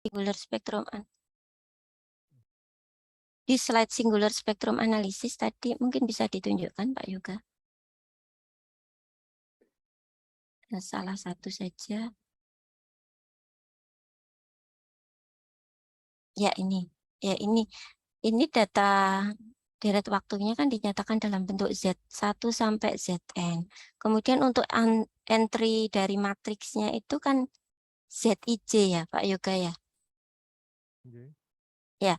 singular spectrum di slide singular spectrum analysis tadi mungkin bisa ditunjukkan Pak Yoga. Nah, salah satu saja. Ya ini data deret waktunya kan dinyatakan dalam bentuk Z1 sampai Zn. Kemudian untuk entry dari matriksnya itu kan Zij ya Pak Yoga ya. Okay. Ya.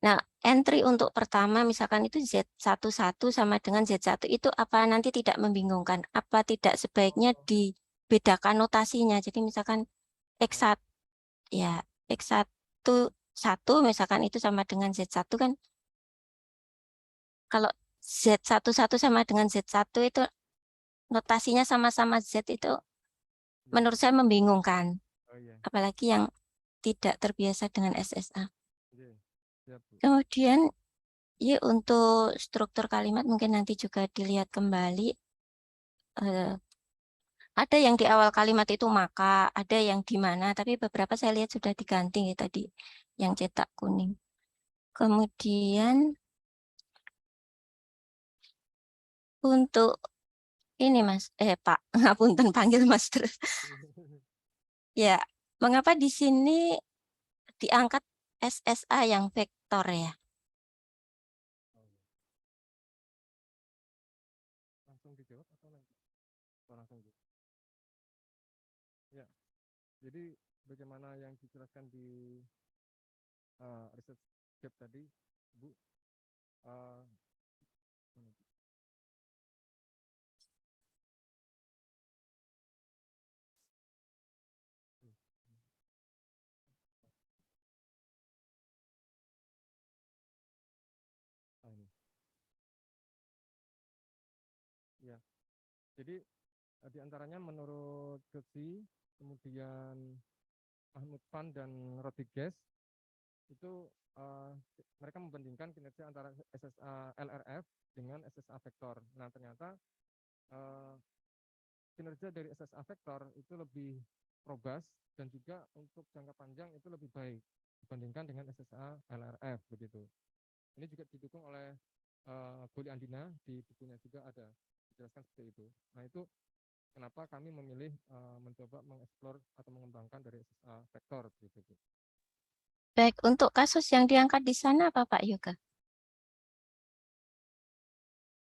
Nah, entry untuk pertama misalkan itu Z11 sama dengan Z1 itu apa nanti tidak membingungkan? Apa tidak sebaiknya dibedakan notasinya? Jadi misalkan X1 ya X1 1 misalkan itu sama dengan Z1 kan kalau Z11 sama dengan Z1 itu notasinya sama-sama Z itu menurut saya membingungkan. Oh iya. Apalagi yang tidak terbiasa dengan SSA. Okay. Siap, Bu. Kemudian ya untuk struktur kalimat mungkin nanti juga dilihat kembali. Ada yang di awal kalimat itu maka, ada yang di mana, tapi beberapa saya lihat sudah diganti ya tadi yang cetak kuning. Kemudian untuk ini Mas, Pak, ngapunten panggil Mas terus. Ya, mengapa di sini diangkat SSA yang vektor ya? Langsung dijawab atau nanti? Oh, langsung Bu. Ya, jadi bagaimana yang dijelaskan di riset gap tadi, Bu, uh, ini. Ya, jadi diantaranya menurut Götze, kemudian Mahmud Fan dan Rodriguez itu mereka membandingkan kinerja antara SSA LRF dengan SSA vektor. Nah, ternyata kinerja dari SSA vektor itu lebih robust dan juga untuk jangka panjang itu lebih baik dibandingkan dengan SSA LRF begitu. Ini juga didukung oleh Goli Andina, di bukunya juga ada dijelaskan seperti itu. Nah, itu kenapa kami memilih mencoba mengeksplor atau mengembangkan dari SSA vektor begitu. Baik, untuk kasus yang diangkat di sana apa Pak Yoga?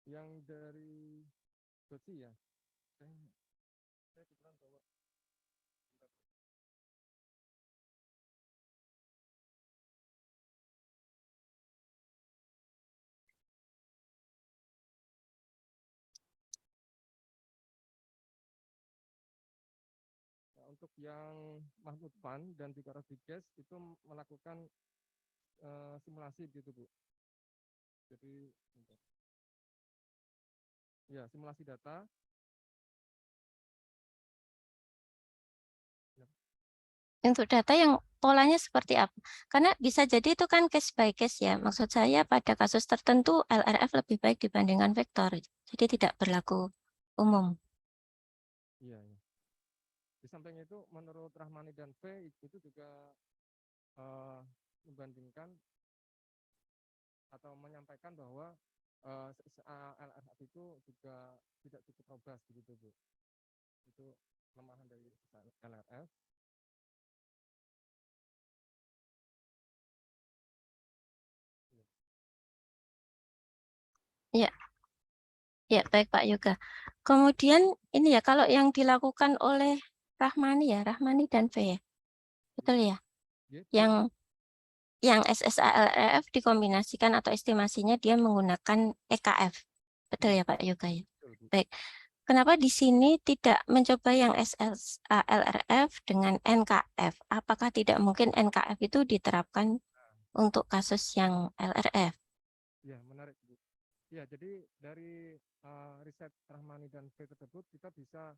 Yang dari Götze ya, saya kebetulan bawa untuk yang Mahmud Fan dan juga Rodriguez itu melakukan simulasi gitu Bu. Jadi ya simulasi data. Ya. Untuk data yang polanya seperti apa? Karena bisa jadi itu kan case by case ya. Maksud saya pada kasus tertentu LRF lebih baik dibandingkan vektor. Jadi tidak berlaku umum. Iya, ya. Di samping itu menurut Rahmani dan V itu juga membandingkan atau menyampaikan bahwa LRF itu juga tidak cukup robust begitu Bu. Itu kelemahan dari LRF. Ya, ya baik Pak Yoga. Kemudian ini ya kalau yang dilakukan oleh Rahmani dan V ya. Betul ya? Ya, Yang yang SSALRF dikombinasikan atau estimasinya dia menggunakan EKF. Betul ya Pak Yoga ya? betul Bu. Baik. Kenapa di sini tidak mencoba yang SSALRF dengan NKF? Apakah tidak mungkin NKF itu diterapkan untuk kasus yang LRF? Ya, menarik Bu. Ya, jadi dari riset Rahmani dan V tersebut kita bisa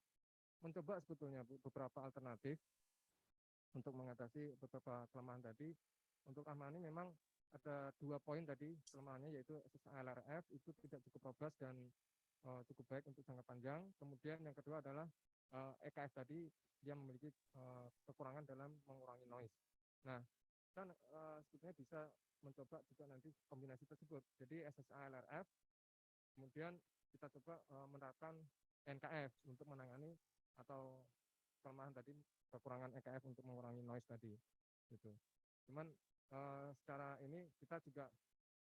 mencoba sebetulnya Bu, beberapa alternatif untuk mengatasi beberapa kelemahan tadi. Untuk Rahmani memang ada 2 poin tadi kelemahannya, yaitu LRF itu tidak cukup robust dan cukup baik untuk jangka panjang. Kemudian yang kedua adalah EKF tadi, dia memiliki kekurangan dalam mengurangi noise. Nah, kita sebetulnya bisa mencoba juga nanti kombinasi tersebut. Jadi SSA LRF, kemudian kita coba menerapkan NKF untuk menangani atau kelemahan tadi, kekurangan NKF untuk mengurangi noise tadi gitu. Cuman secara ini kita juga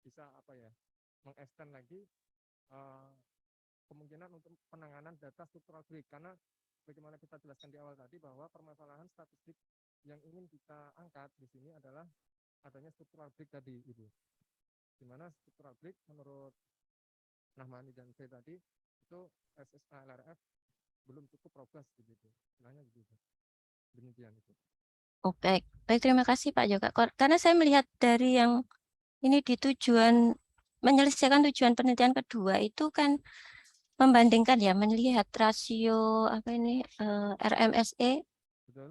bisa apa ya, mengextend lagi kemungkinan untuk penanganan data struktural break, karena bagaimana kita jelaskan di awal tadi bahwa permasalahan statistik yang ingin kita angkat di sini adalah adanya struktural break tadi, Ibu. Di mana struktural break menurut Rahmani dan saya tadi itu SSA LRF belum cukup robust begitu. Istilahnya begitu. Demikian itu. Oh, baik. Baik, terima kasih Pak Yoga. Karena saya melihat dari yang ini di tujuan menyelesaikan tujuan penelitian kedua itu kan membandingkan ya, melihat rasio apa ini RMSE, Betul?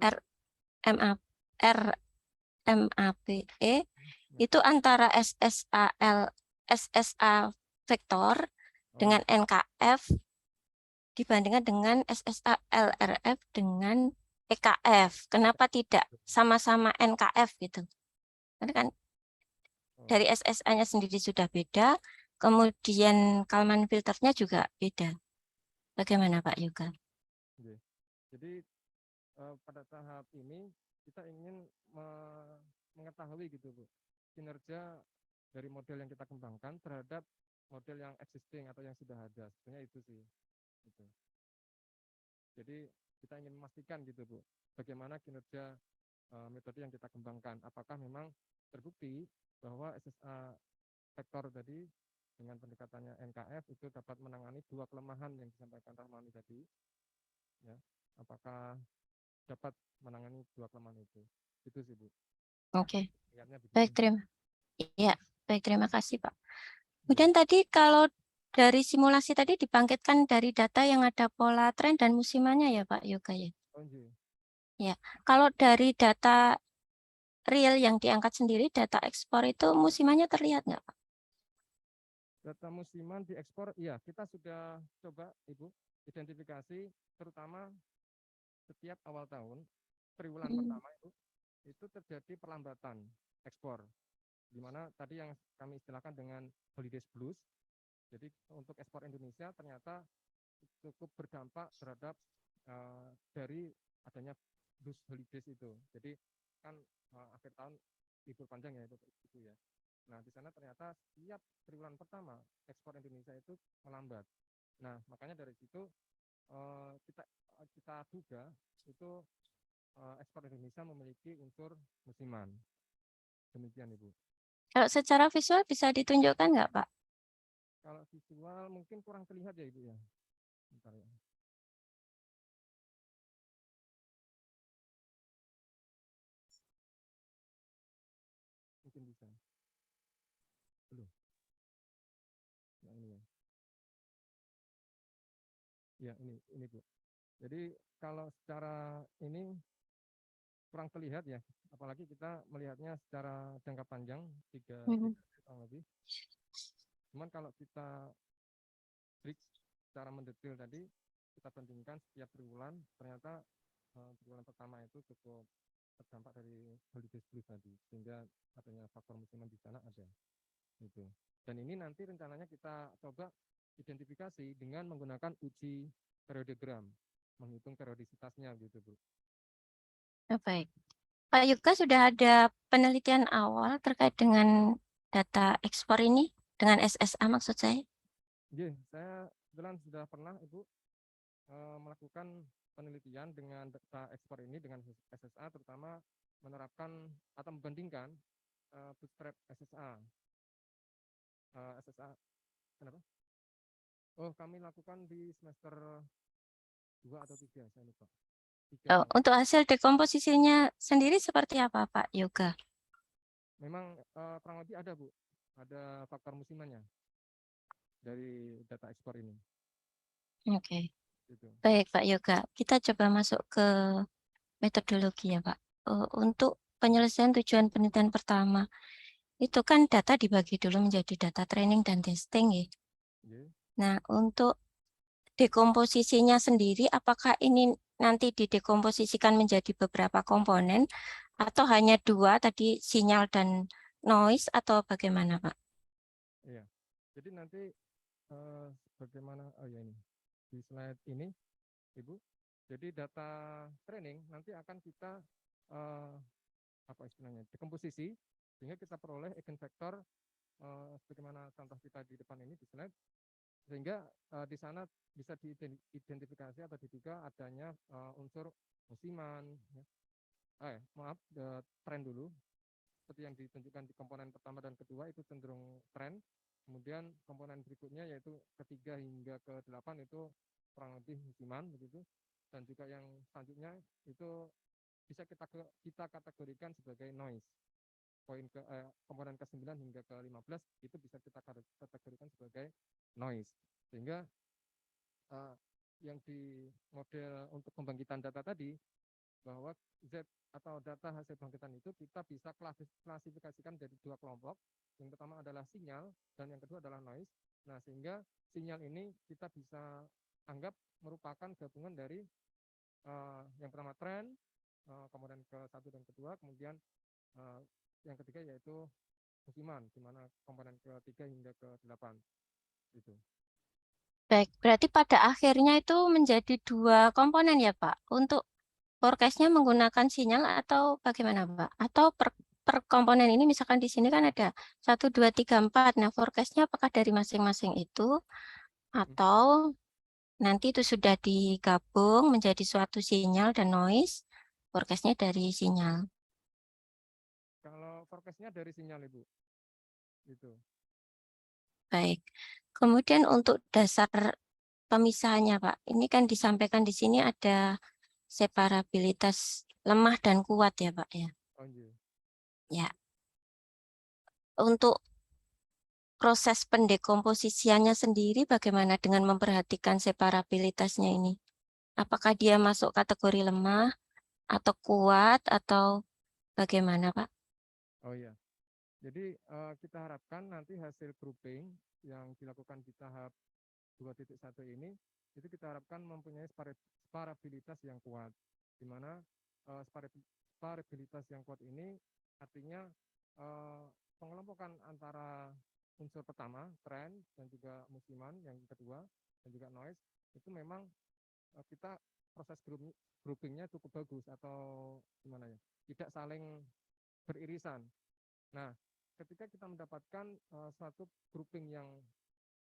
RMA, RMAPE itu antara SSA vektor dengan NKF dibandingkan dengan SSA LRF dengan EKF. Kenapa tidak sama-sama NKF gitu? Karena kan dari SSA-nya sendiri sudah beda, kemudian Kalman filternya juga beda. Bagaimana Pak Yoga? Jadi pada tahap ini kita ingin mengetahui gitu Bu, kinerja dari model yang kita kembangkan terhadap model yang existing atau yang sudah ada. Sebenarnya itu sih. Gitu. Jadi kita ingin memastikan gitu Bu, bagaimana kinerja metode yang kita kembangkan. Apakah memang terbukti bahwa SSA vektor tadi dengan pendekatannya NKF itu dapat menangani dua kelemahan yang disampaikan Rahmani tadi. Ya, apakah dapat menangani dua kelemahan itu? Itu sih Bu. Oke. Lihatnya begitu. Baik, terima kasih Pak. Kemudian tadi kalau dari simulasi tadi dibangkitkan dari data yang ada pola tren dan musimannya ya Pak Yoga ya. Oh, iya. Ya, kalau dari data real yang diangkat sendiri, data ekspor itu musimannya terlihat nggak Pak? Data musiman diekspor, iya kita sudah coba Ibu identifikasi, terutama setiap awal tahun triwulan pertama itu terjadi perlambatan ekspor, di mana tadi yang kami istilahkan dengan holidays blues. Jadi untuk ekspor Indonesia ternyata cukup berdampak terhadap dari adanya blues holidays itu. Jadi kan akhir tahun libur panjang ya itu ya. Nah di sana ternyata setiap triwulan pertama ekspor Indonesia itu melambat. Nah makanya dari situ kita duga itu ekspor Indonesia memiliki unsur musiman. Demikian Ibu. Kalau secara visual bisa ditunjukkan nggak Pak? Kalau visual mungkin kurang terlihat ya Ibu ya. Bentar ya. Mungkin bisa. Belum. Nah, ini ya. Ya ini Bu. Jadi kalau secara ini kurang terlihat ya, apalagi kita melihatnya secara jangka panjang 3 tahun lebih. Cuman kalau kita break secara mendetail tadi, kita bandingkan setiap triwulan, ternyata triwulan pertama itu cukup terdampak dari holiday blues tadi, sehingga adanya faktor musiman di sana ada. Gitu. Dan ini nanti rencananya kita coba identifikasi dengan menggunakan uji periodogram, menghitung periodisitasnya gitu Bu. Baik. Pak Yoga sudah ada penelitian awal terkait dengan data ekspor ini, dengan SSA maksud saya? Iya, saya kebetulan sudah pernah Ibu melakukan penelitian dengan data ekspor ini dengan SSA, terutama menerapkan atau membandingkan bootstrap SSA. SSA, kenapa? Oh, kami lakukan di semester 2 atau 3, saya lupa. Untuk hasil dekomposisinya sendiri seperti apa Pak Yoga? Memang kurang lebih ada Bu, ada faktor musimannya dari data ekspor ini. Oke. Gitu. Baik Pak Yoga, kita coba masuk ke metodologi ya Pak. Untuk penyelesaian tujuan penelitian pertama, itu kan data dibagi dulu menjadi data training dan testing ya. Nah, untuk dekomposisinya sendiri, apakah ini nanti didekomposisikan menjadi beberapa komponen Atau hanya dua tadi, sinyal dan noise, atau bagaimana, Pak? Iya. Jadi nanti bagaimana? Oh ya, ini di slide ini, Ibu. Jadi data training nanti akan kita apa istilahnya, dekomposisi, sehingga kita peroleh eigenvektor sebagaimana contoh kita di depan ini di slide, sehingga di sana bisa diidentifikasi atau diduga adanya unsur musiman, ya. Maaf, tren dulu, seperti yang ditunjukkan di komponen pertama dan kedua itu cenderung tren. Kemudian komponen berikutnya yaitu ketiga hingga ke 8 itu kurang lebih musiman begitu. Dan juga yang selanjutnya itu bisa kita kategorikan sebagai noise. Komponen ke-9 hingga ke-15 itu bisa kita kategorikan sebagai noise. Sehingga yang di model untuk pembangkitan data tadi, bahwa Z atau data hasil bangkitan itu kita bisa klasifikasikan dari dua kelompok. Yang pertama adalah sinyal dan yang kedua adalah noise. Nah, sehingga sinyal ini kita bisa anggap merupakan gabungan dari yang pertama tren, kemudian ke-1 dan kedua, kemudian yang ketiga yaitu musiman, di mana komponen ke-3 hingga ke-8 itu. Baik, berarti pada akhirnya itu menjadi dua komponen ya, Pak? Untuk forecast-nya menggunakan sinyal atau bagaimana, Pak? Atau per komponen ini misalkan di sini kan ada 1, 2, 3, 4. Nah, forecast-nya apakah dari masing-masing itu atau nanti itu sudah digabung menjadi suatu sinyal dan noise, forecast-nya dari sinyal. Kalau forecast-nya dari sinyal, Ibu. Gitu. Baik. Kemudian untuk dasar pemisahannya, Pak. Ini kan disampaikan di sini ada separabilitas lemah dan kuat ya, Pak ya. Oh, iya. Ya. Untuk proses pendekomposisiannya sendiri bagaimana dengan memperhatikan separabilitasnya ini? Apakah dia masuk kategori lemah atau kuat atau bagaimana, Pak? Oh iya. Jadi kita harapkan nanti hasil grouping yang dilakukan di tahap 2.1 ini, itu kita harapkan mempunyai sparabilitas yang kuat. Di mana sparabilitas yang kuat ini artinya pengelompokan antara unsur pertama, tren, dan juga musiman, yang kedua, dan juga noise, itu memang kita proses groupingnya cukup bagus atau gimana ya, tidak saling beririsan. Nah, ketika kita mendapatkan suatu grouping yang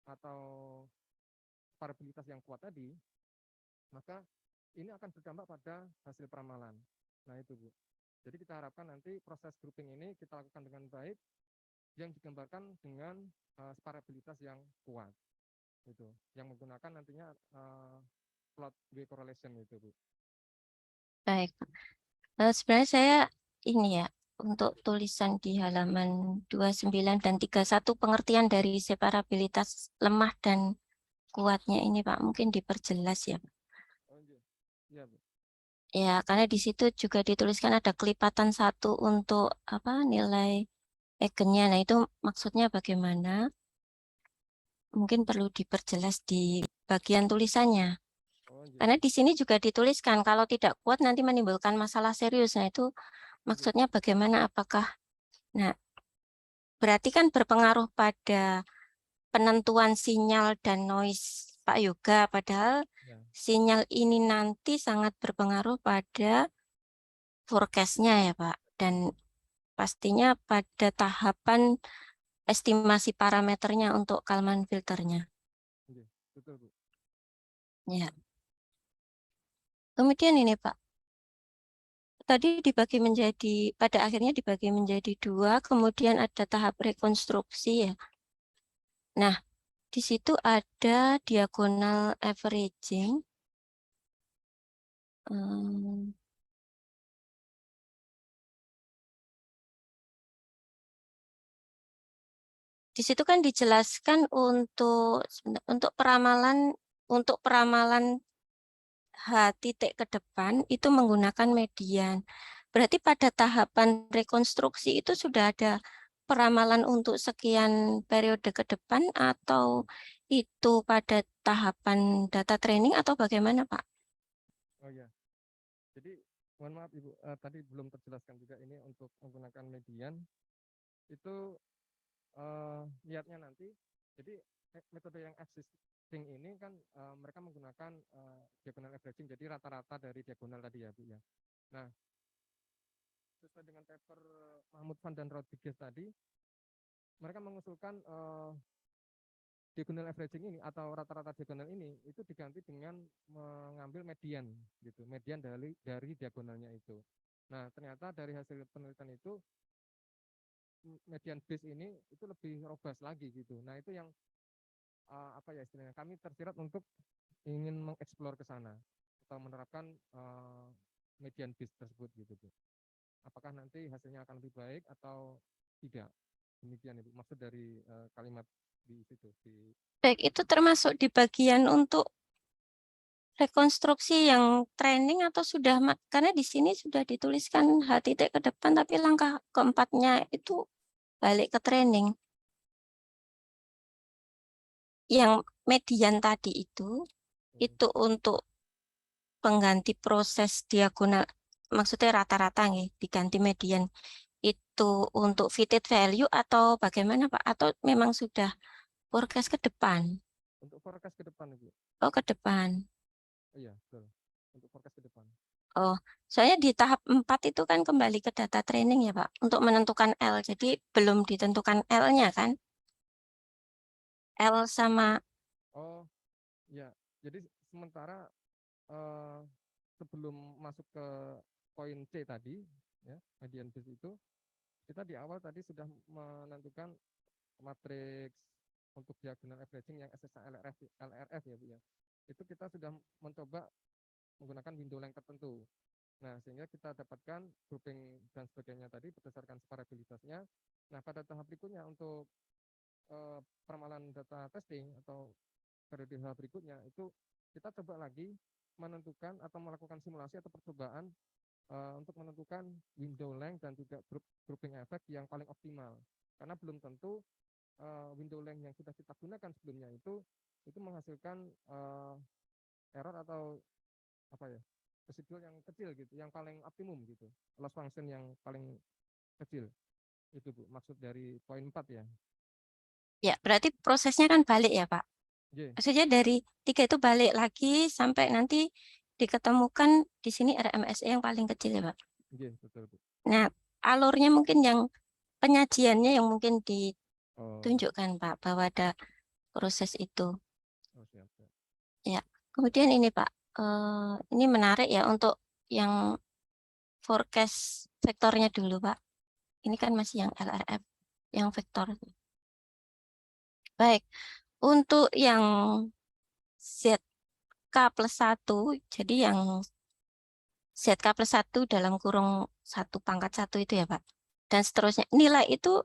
atau variabilitas yang kuat tadi, maka ini akan berdampak pada hasil peramalan. Nah, itu Bu. Jadi kita harapkan nanti proses grouping ini kita lakukan dengan baik, yang digambarkan dengan variabilitas yang kuat. Itu, yang menggunakan nantinya plot W correlation itu Bu. Baik. Sebenarnya saya ini ya, untuk tulisan di halaman 29 dan 31 pengertian dari separabilitas lemah dan kuatnya ini Pak, mungkin diperjelas ya. Oh iya, iya Bu. Ya, karena di situ juga dituliskan ada kelipatan 1 untuk apa nilai eigennya. Nah, itu maksudnya bagaimana? Mungkin perlu diperjelas di bagian tulisannya. Oh iya, Karena di sini juga dituliskan kalau tidak kuat nanti menimbulkan masalah serius. Nah, itu iya. maksudnya bagaimana? Apakah, nah, berarti kan berpengaruh pada penentuan sinyal dan noise Pak Yoga. Padahal Ya. sinyal ini nanti sangat berpengaruh pada forecast-nya ya Pak. Dan pastinya pada tahapan estimasi parameternya untuk Kalman filternya. Iya, betul Bu. Ya. Kemudian ini Pak, tadi dibagi menjadi, pada akhirnya dibagi menjadi dua, kemudian ada tahap rekonstruksi ya. Nah, di situ ada diagonal averaging. Di situ kan dijelaskan untuk peramalan H titik ke depan itu menggunakan median. Berarti pada tahapan rekonstruksi itu sudah ada peramalan untuk sekian periode ke depan atau itu pada tahapan data training atau bagaimana, Pak? Oh iya. Jadi Mohon maaf Ibu, tadi belum terjelaskan juga ini untuk menggunakan median itu lihatnya nanti. Jadi metode yang existing ini kan mereka menggunakan diagonal averaging, jadi rata-rata dari diagonal tadi ya Bu ya. Nah, sesuai dengan paper Mahmud van dan Rodriguez tadi, mereka mengusulkan diagonal averaging ini atau rata-rata diagonal ini itu diganti dengan mengambil median gitu, median dari diagonalnya itu. Nah, ternyata dari hasil penelitian itu median base ini itu lebih robust lagi gitu. Nah, itu yang apa ya istilahnya, kami tersirat untuk ingin mengeksplor ke sana atau menerapkan median base tersebut gitu Bu. Apakah nanti hasilnya akan lebih baik atau tidak? Demikian Ibu maksud dari kalimat di situ di Baik, itu termasuk di bagian untuk rekonstruksi yang training atau sudah, karena di sini sudah dituliskan H titik ke depan, tapi langkah keempatnya itu balik ke training. Yang median tadi itu untuk pengganti proses diagonal, maksudnya rata-rata nih, diganti median. Itu untuk fitted value atau bagaimana Pak? Atau memang sudah forecast ke depan? untuk forecast ke depan Ibu. Oh, ke depan. Iya, betul. Untuk forecast ke depan. Oh, soalnya di tahap 4 itu kan kembali ke data training ya Pak, untuk menentukan L. Jadi belum ditentukan L-nya kan? L sama, Oh, ya. Jadi sementara eh, sebelum masuk ke poin C tadi, ya, median base itu, kita di awal tadi sudah menentukan matriks untuk diagonal averaging yang SSA LRF ya Bu ya. Itu kita sudah mencoba menggunakan window length tertentu. Nah, sehingga kita dapatkan grouping dan sebagainya tadi berdasarkan separabilitasnya. Nah, pada tahap berikutnya untuk peramalan data testing atau periode berikutnya itu kita coba lagi menentukan atau melakukan simulasi atau percobaan untuk menentukan window length dan juga grouping effect yang paling optimal. Karena belum tentu window length yang sudah kita gunakan sebelumnya itu menghasilkan error atau apa ya, residual yang kecil gitu, yang paling optimum gitu, loss function yang paling kecil. Itu Bu, maksud dari poin 4 ya. ya berarti prosesnya kan balik ya Pak. J. Maksudnya dari 3 itu balik lagi sampai nanti diketemukan di sini RMSE yang paling kecil ya Pak. J, betul Bu. Nah, alurnya mungkin yang penyajiannya yang mungkin Oh, ditunjukkan Pak, bahwa ada proses itu. oh siap, siap. Ya, kemudian ini Pak, ini menarik ya untuk yang forecast vektornya dulu Pak. Ini kan masih yang LRF, yang vektor. Baik, untuk yang ZK plus 1, jadi yang ZK plus 1 dalam kurung 1 pangkat 1 itu ya Pak. Dan seterusnya, nilai itu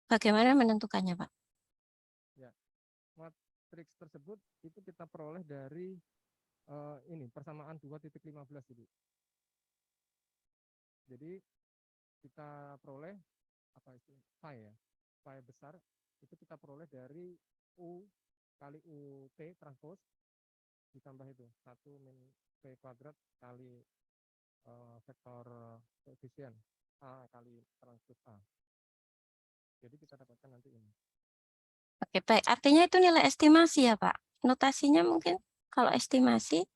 bagaimana menentukannya Pak? Ya, matriks tersebut itu kita peroleh dari ini persamaan 2.15 Ibu. Jadi kita peroleh apa itu phi ya, phi besar itu kita peroleh dari U kali UT transpose ditambah itu 1 min P kuadrat kali vektor koefisien A kali transpose A. Jadi kita dapatkan nanti ini. Oke, baik. Artinya itu nilai estimasi ya Pak. Notasinya mungkin kalau estimasi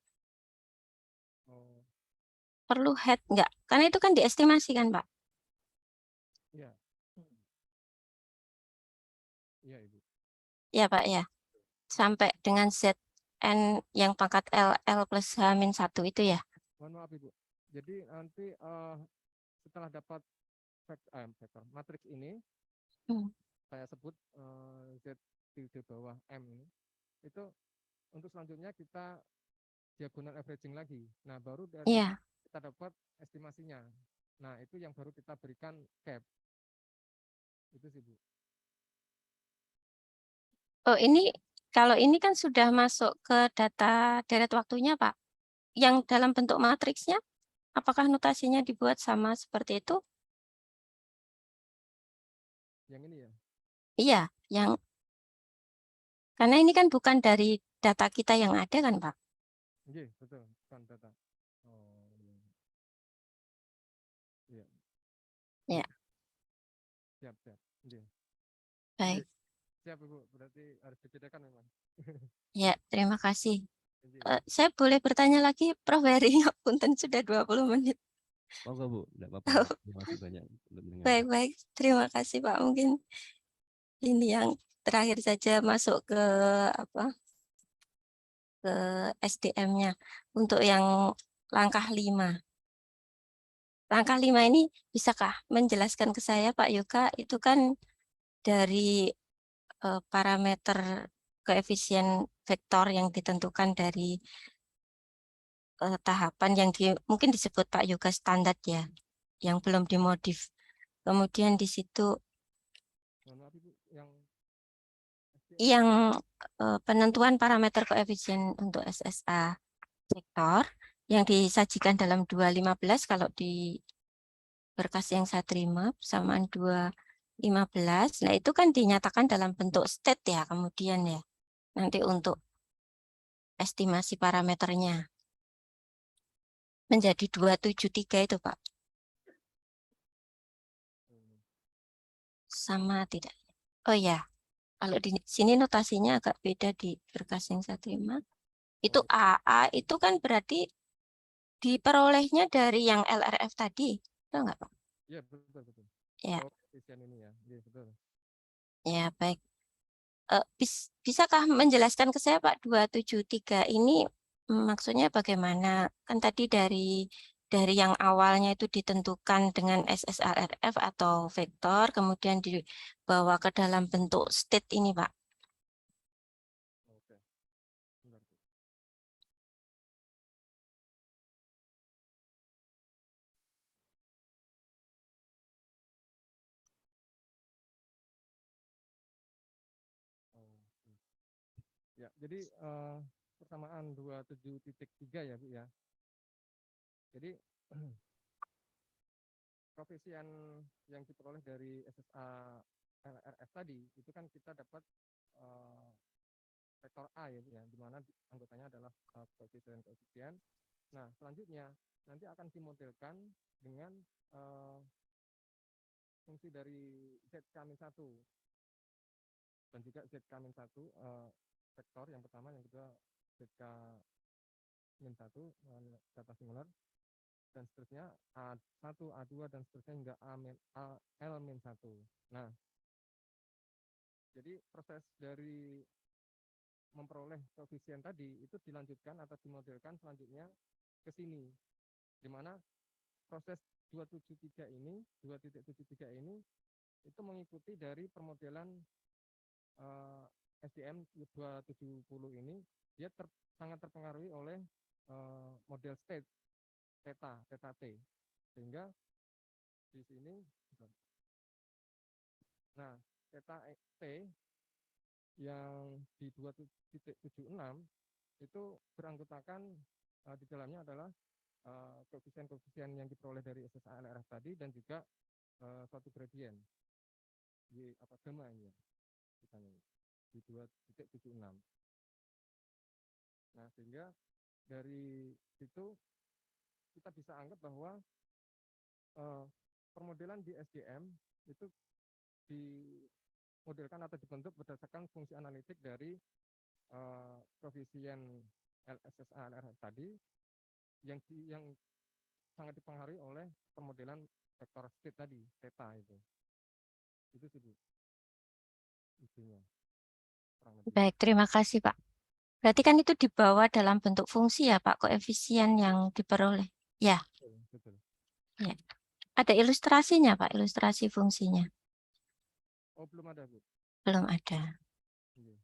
Oh, perlu head enggak? Karena itu kan diestimasi kan Pak. iya. Iya, Ibu. Ya Pak ya. Sampai dengan ZN yang pangkat L plus H-1 itu ya. Mohon maaf Ibu. Jadi nanti setelah dapat vektor matriks ini Hmm. saya sebut Z di bawah M ini, itu untuk selanjutnya kita diagonal averaging lagi. Nah, baru dari Iya. kita dapat estimasinya. Nah, itu yang baru kita berikan cap. Itu sih, Bu. Oh, ini kalau ini kan sudah masuk ke data deret waktunya, Pak. Yang dalam bentuk matriksnya, apakah notasinya dibuat sama seperti itu? Yang ini ya. Iya, yang karena ini kan bukan dari data kita yang ada kan, Pak. Iya, betul. Bukan data. Oh, iya. siap. Nggih. Baik. Siap Ibu, berarti harus dibedakan memang. Ya, terima kasih. Nggih. Saya boleh bertanya lagi, Prof. Heri? Punten sudah 20 menit. Monggo Bu, enggak apa-apa. Terima kasih banyak untuk mendengar. Baik. Terima kasih Pak. Mungkin ini yang terakhir saja masuk ke apa? Ke SDM-nya. Untuk yang langkah 5. Langkah 5 ini bisakah menjelaskan ke saya Pak Yoga, itu kan dari parameter koefisien vektor yang ditentukan dari tahapan yang mungkin disebut Pak Yoga standar ya, yang belum dimodif. Kemudian di situ Mohon maaf Ibu, yang yang penentuan parameter koefisien untuk SSA vektor yang disajikan dalam 215 kalau di berkas yang saya terima persamaan 215. Nah, itu kan dinyatakan dalam bentuk state ya, kemudian ya. Nanti untuk estimasi parameternya menjadi 273 itu, Pak. Sama tidak? Oh ya, kalau di sini notasinya agak beda di berkas yang saya terima. Itu AA itu kan berarti diperolehnya dari yang LRF tadi. Betul nggak, Pak? Iya, betul. Ya, Oh, koefisien ini ya. Iya, betul. ya baik. Bisakah menjelaskan ke saya Pak 273 ini maksudnya bagaimana? Kan tadi dari yang awalnya itu ditentukan dengan SSRRF atau vektor, kemudian dibawa ke dalam bentuk state ini, Pak. Oke. Bentar, Bu. Oh, ya, jadi persamaan 27.3 ya, Bu ya. Jadi koefisien yang diperoleh dari SSA LRF tadi itu kan kita dapat eh, vektor A ya, Bu ya, di mana anggotanya adalah koefisien. Nah, selanjutnya nanti akan dimodelkan dengan fungsi dari ZK-1 dan juga ZK-1 vektor yang pertama, yang kedua ZK-1 data singular, dan seterusnya A1, A2 dan seterusnya hingga L-1. Nah, jadi proses dari memperoleh koefisien tadi itu dilanjutkan atau dimodelkan selanjutnya ke sini, di mana proses 273 ini, 2.73 ini itu mengikuti dari permodelan SDM 270 ini. Dia sangat terpengaruhi oleh model state theta T, sehingga di sini, nah theta T yang di 2.76 itu beranggotakan di dalamnya adalah koefisien-koefisien yang diperoleh dari SSA LRF tadi dan juga suatu gradien di apa gamma ini ya, di 2.76. Nah, sehingga dari situ kita bisa anggap bahwa permodelan di SDM itu dimodelkan atau dibentuk berdasarkan fungsi analitik dari koefisien LSSA LRF tadi yang sangat dipengaruhi oleh permodelan vektor state tadi, theta itu. Itu sih, Bu, intinya. Baik, terima kasih, Pak. Berarti kan itu dibawa dalam bentuk fungsi ya, Pak, koefisien yang diperoleh. Ya, Betul. ya. Ada ilustrasinya, Pak, ilustrasi fungsinya. Oh, belum ada, Bu. Belum ada. Iya.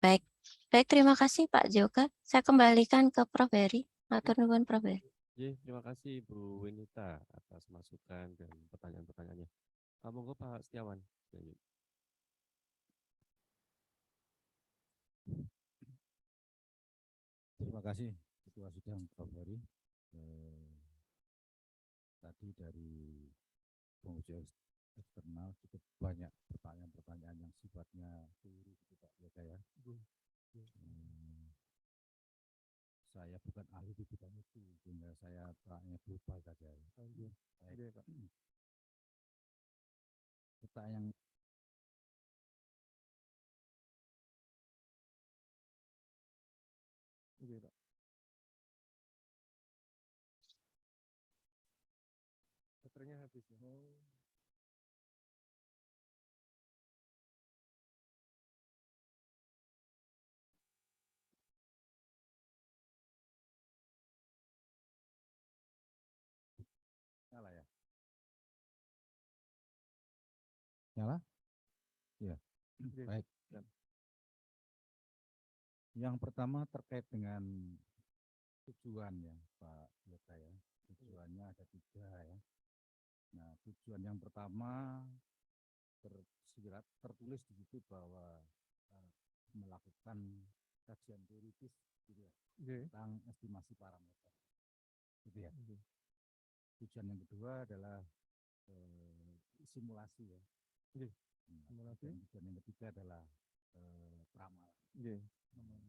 Baik, baik, terima kasih Pak Joka. Saya kembalikan ke Prof. Heri. Matur nuwun, Prof. Heri. Terima kasih Bu Winita atas masukan dan pertanyaan-pertanyaannya. Monggo Pak Setiawan. Terima kasih Ketua Sidang Prof. Heri. Tadi dari penguji eksternal cukup banyak pertanyaan-pertanyaan yang sifatnya teori gitu Pak Yoga ya. Saya bukan ahli di bidang itu, sehingga saya tanya lupa saja. pertanyaan Nggih, Pak. Baterainya habis ya. nyala ya? Nyala? Iya. Nggih. Baik. Ya. Yang pertama terkait dengan tujuan ya, Pak Yoga ya. Tujuannya ada 3 ya. Nah, tujuan yang pertama tertulis di situ bahwa melakukan kajian teoritis gitu ya, Nggih. tentang estimasi parameter. Gitu ya. Nggih. Tujuan yang kedua adalah simulasi ya. Nggih. Nah, Simulasi. dan tujuan yang ketiga adalah peramalan. Nggih.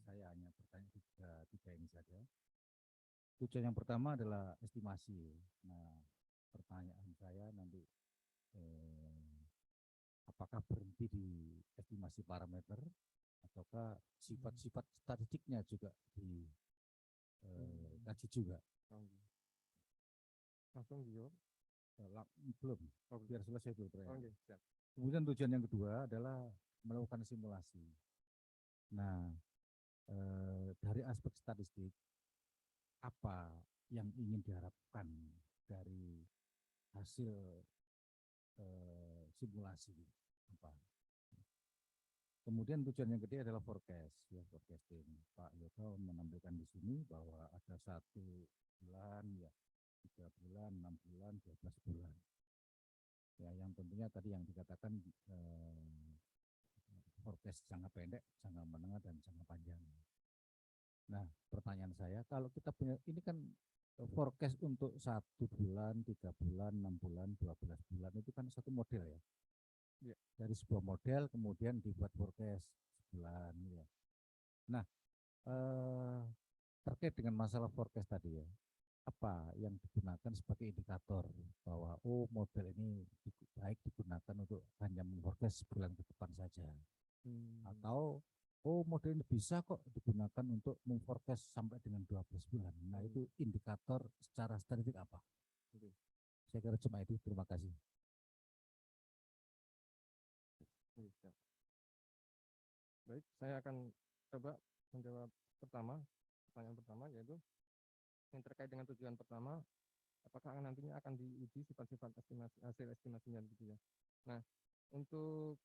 Saya hanya bertanya tiga ini saja. Tujuan yang pertama adalah estimasi. Nah, pertanyaan saya nanti apakah berhenti di estimasi parameter ataukah sifat-sifat statistiknya juga dikaji juga? Langsung dijawab. Belum, Oh, biar selesai dulu. Oh, nggih, siap. Kemudian tujuan yang kedua adalah melakukan simulasi. Nah, dari aspek statistik, apa yang ingin diharapkan dari hasil simulasi? Apa? Kemudian tujuan yang ketiga adalah forecast, ya forecasting. Pak Yoga menampilkan di sini bahwa ada 1 bulan, ya 3 bulan, 6 bulan, 12 bulan. Ya, yang tentunya tadi yang dikatakan forecast jangka pendek, jangka menengah, dan jangka panjang. Nah, pertanyaan saya, kalau kita punya, ini kan forecast untuk 1 bulan, 3 bulan, 6 bulan, 12 bulan, itu kan satu model ya. Ya. Dari sebuah model kemudian dibuat forecast sebulan ya. Nah, terkait dengan masalah forecast tadi ya, apa yang digunakan sebagai indikator bahwa model ini baik digunakan untuk hanya memforecast sebulan ke depan saja, atau model ini bisa kok digunakan untuk memforecast sampai dengan 12 bulan. Nah, itu indikator secara statistik apa? Saya kira cuma itu. Terima kasih. Baik, saya akan coba menjawab pertanyaan pertama, yaitu yang terkait dengan tujuan pertama, apakah nantinya akan diuji sifat-sifat hasil estimasinya gitu ya. Nah, untuk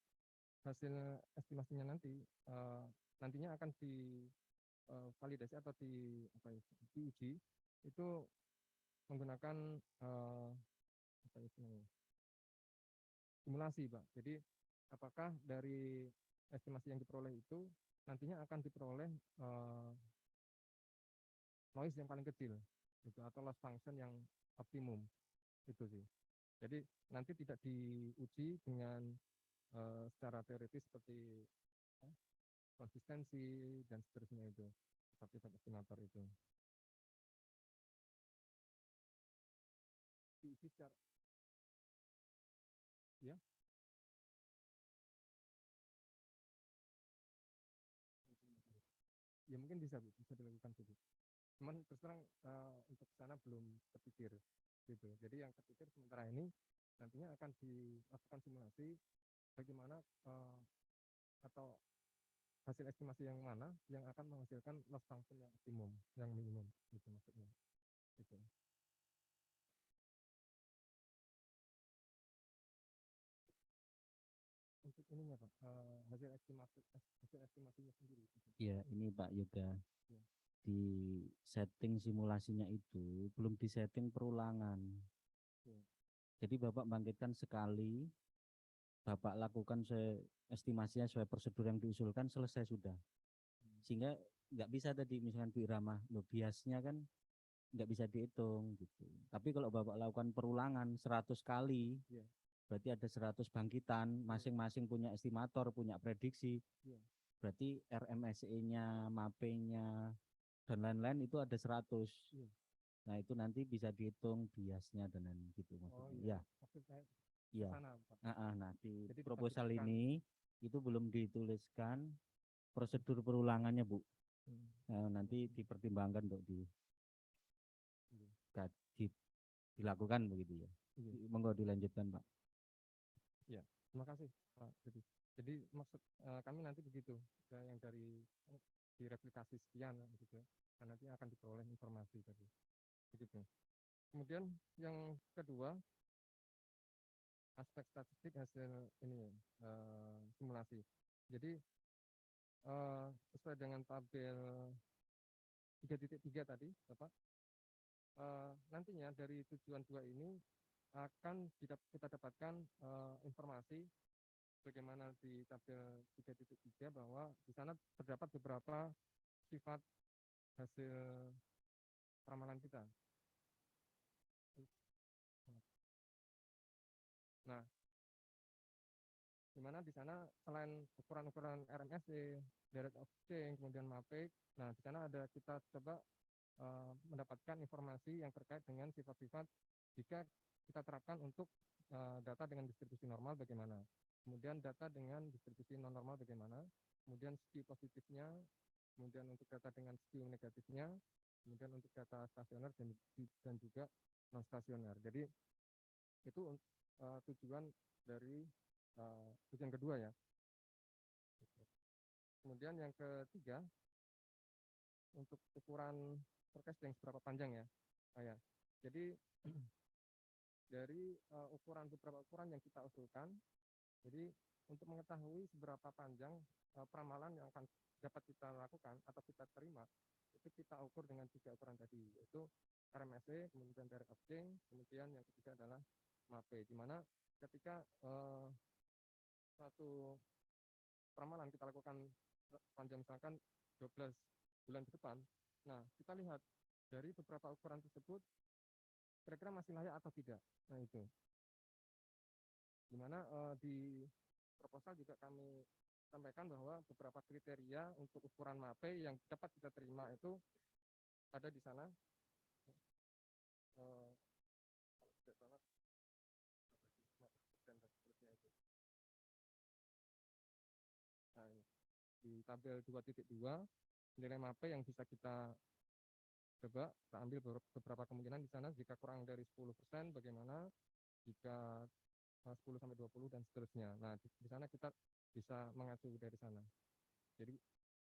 hasil estimasinya nantinya akan divalidasi atau diuji itu menggunakan simulasi, Pak. Jadi apakah dari estimasi yang diperoleh itu nantinya akan diperoleh noise yang paling kecil gitu, atau loss function yang optimum itu sih. Jadi nanti tidak diuji dengan secara teoritis seperti konsistensi dan seterusnya itu, sifat-sifat estimator itu. Diuji secara ya. Ya mungkin bisa dilakukan gitu. Cuman terus terang untuk sana belum terpikir gitu. Jadi yang terpikir sementara ini nantinya akan dilakukan simulasi bagaimana atau hasil estimasi yang mana yang akan menghasilkan loss function yang optimum, yang minimum gitu maksudnya. Gitu. Untuk ininya Pak, hasil estimasinya sendiri. Ya, ini Pak Yoga. Ya. Di setting simulasinya itu belum disetting perulangan. Ya. Jadi Bapak bangkitkan sekali, Bapak lakukan estimasinya sesuai prosedur yang diusulkan, selesai sudah. Sehingga nggak bisa tadi misalkan Bu Irama, biasnya kan nggak bisa dihitung gitu. Tapi kalau Bapak lakukan perulangan 100 kali, ya. Berarti ada 100 bangkitan, masing-masing punya estimator, punya prediksi. Ya. Berarti RMSE-nya, MAPE-nya, dan lain-lain itu ada 100. Ya. Nah, itu nanti bisa dihitung biasnya dan lain gitu maksudnya. Iya. Ya. Maksud saya Iya. sana, Pak. Nah, di Jadi proposal dipastikan. ini itu belum dituliskan prosedur perulangannya, Bu. Nanti dipertimbangkan untuk Iya. dilakukan begitu ya. Iya. Monggo dilanjutkan, Pak. Terima kasih, Pak. Jadi maksud kami nanti begitu, yang dari direplikasi sekian gitu ya. Dan nanti akan diperoleh informasi tadi. Begitu. Kemudian yang kedua, aspek statistik hasil ini simulasi. Jadi sesuai dengan tabel 3.3 tadi, Bapak, nantinya dari tujuan 2 ini akan kita dapatkan informasi bagaimana di tabel 3.3 bahwa di sana terdapat beberapa sifat hasil ramalan kita. Nah, di mana di sana selain ukuran-ukuran RMSE, direct of change, kemudian MAPE, nah di sana ada kita coba mendapatkan informasi yang terkait dengan sifat-sifat jika kita terapkan untuk data dengan distribusi normal bagaimana, kemudian data dengan distribusi non normal bagaimana, kemudian skew positifnya, kemudian untuk data dengan skew negatifnya, kemudian untuk data stasioner dan juga non stasioner. Jadi itu tujuan dari tujuan kedua ya. Kemudian yang ketiga, untuk ukuran forecasting seberapa panjang ya. Ya. Jadi dari beberapa ukuran yang kita usulkan, jadi untuk mengetahui seberapa panjang peramalan yang akan dapat kita lakukan atau kita terima, itu kita ukur dengan 3 ukuran tadi, yaitu RMSE, kemudian direct of change, kemudian yang ketiga adalah MAPE, di mana ketika satu peramalan kita lakukan panjang misalkan 12 bulan ke depan, nah kita lihat dari beberapa ukuran tersebut kira-kira masih layak atau tidak. Nah itu, dimana di proposal juga kami sampaikan bahwa beberapa kriteria untuk ukuran MAPE yang dapat kita terima itu ada di sana. Nah, di tabel 2.2 nilai MAPE yang bisa kita coba kita ambil beberapa kemungkinan di sana. Jika kurang dari 10% bagaimana, jika 10 sampai 20 dan seterusnya. Nah, di sana kita bisa mengacu dari sana. Jadi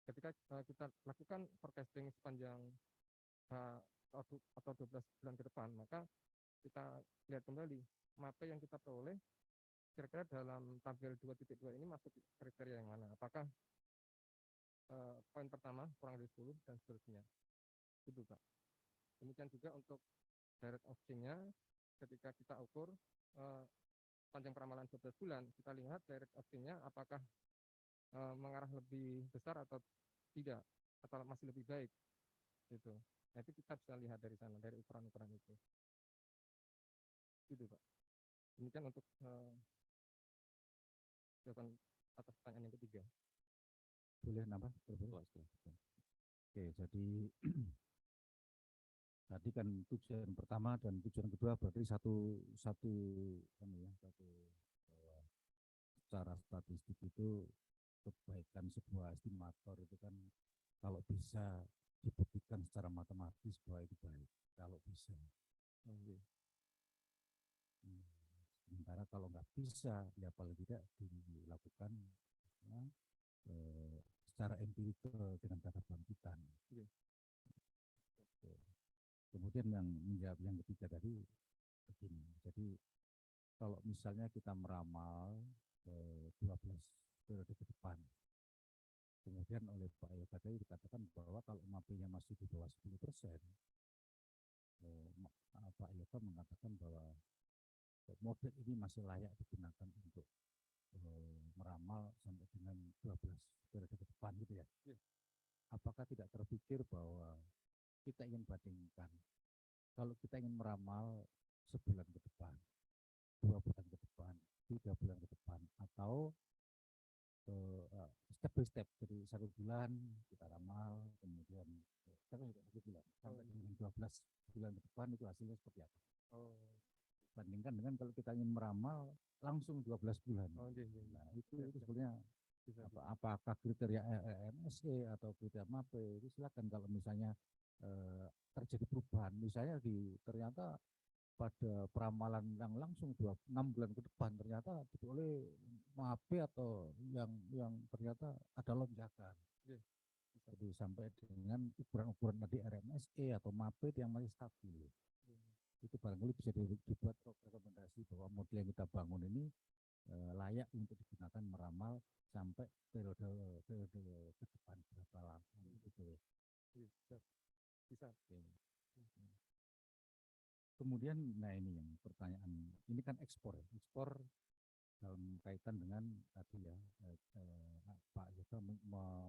ketika kita lakukan forecasting sepanjang atau 12 bulan ke depan, maka kita lihat kembali MAPE yang kita peroleh kira-kira dalam tabel 2.2 ini masuk kriteria yang mana. Apakah poin pertama kurang dari 10 dan seterusnya. Itu, Pak. Demikian juga untuk direct of change-nya, ketika kita ukur panjang peramalan 12 bulan, kita lihat direct of change-nya apakah mengarah lebih besar atau tidak, atau masih lebih baik. Gitu. Nah, itu kita bisa lihat dari sana, dari ukuran-ukuran itu. Gitu, Pak. Demikian untuk jawaban atas pertanyaan yang ketiga. Boleh nambah? Oke, jadi tadi kan tujuan pertama dan tujuan kedua berarti satu secara statistik itu kebaikan sebuah estimator itu kan kalau bisa dibuktikan secara matematis bahwa itu baik, kalau bisa. Sementara kalau nggak bisa, ya paling tidak dilakukan secara empirikal dengan data bangkitan. Kemudian yang menjawab yang ketiga tadi begini. Jadi kalau misalnya kita meramal 12 periode ke depan, kemudian oleh Pak Yoga tadi dikatakan bahwa kalau MAPE-nya masih di bawah 10%, Pak Yoga mengatakan bahwa model ini masih layak digunakan untuk meramal sampai dengan 12 periode ke depan gitu ya. Apakah tidak terpikir bahwa kita ingin bandingkan, kalau kita ingin meramal sebulan ke depan, 2 bulan ke depan, 3 bulan ke depan, atau step by step, jadi 1 bulan kita ramal, kemudian 1 bulan sampai dengan 12 bulan ke depan itu hasilnya seperti apa? Bandingkan dengan kalau kita ingin meramal langsung 12 bulan. Oh, iya, iya, iya. Nah, itu sebenarnya Bisa, bisa. apakah kriteria MSE atau kriteria MAPE itu silakan kalau misalnya terjadi perubahan, misalnya ternyata pada peramalan yang langsung 6 bulan ke depan ternyata oleh MAPE atau yang ternyata ada lonjakan. Iya. Jadi sampai dengan ukuran-ukuran tadi RMSE atau MAPE yang masih stabil. Itu barangkali bisa dibuat rekomendasi bahwa model yang kita bangun ini layak untuk digunakan meramal sampai periode ke depan berapa lama gitu. Bisa. Bisa. Kemudian, nah ini yang pertanyaan, ini kan ekspor dalam kaitan dengan tadi ya Pak Joko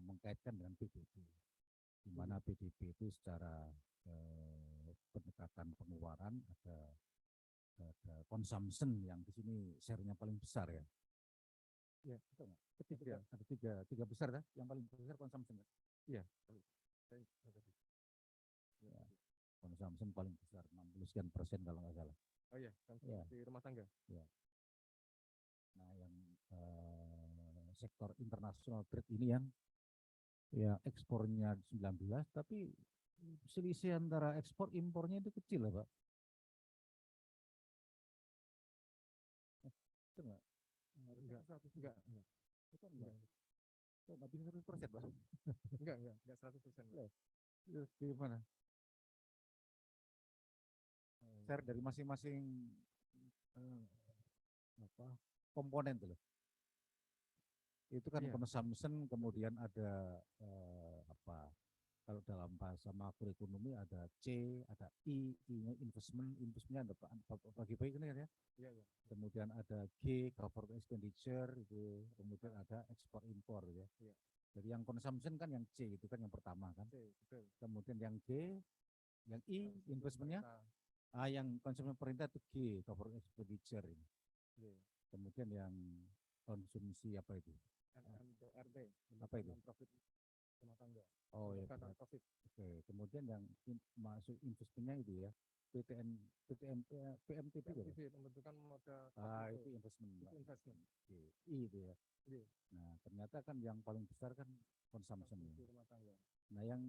mengkaitkan dengan PDB, di mana PDB itu secara pendekatan pengeluaran ada consumption yang di sini share-nya paling besar ya. Iya. Ketiga, ada tiga besar ya, yang paling besar consumption. Iya. Ya, consumption paling besar 60% kalau nggak salah. Oh iya, konsumsi rumah tangga. Ya. Nah, yang sektor international trade ini yang ya ekspornya 19, tapi selisih antara ekspor impornya itu kecil ya Pak. Itu enggak? Enggak. Itu enggak. Itu enggak bisa 100% Pak. Enggak 100%. Itu gimana? Share dari masing-masing komponen tuh loh. Itu kan consumption, kemudian ada kalau dalam bahasa makroekonomi ada C, ada I-nya investment-nya ada bagi-bagi kan ya. Iya. Kemudian ada G, government expenditure itu, kemudian ada ekspor impor ya. Iya. Jadi yang consumption kan yang C itu kan yang pertama kan. C, betul. Kemudian yang G, yang I investmentnya, yang konsumsi pemerintah itu G, government expenditure ini. Iya. Kemudian yang konsumsi apa itu? NMPRT, apa itu? Profit rumah tangga. Oh ya. Profit. Oke. Kemudian yang masuk investmentnya itu ya, PMTP pembentukan modal. Itu investment. Itu investment. I itu ya. Iya. Nah, ternyata kan yang paling besar kan consumption. Rumah tangga. Nah, yang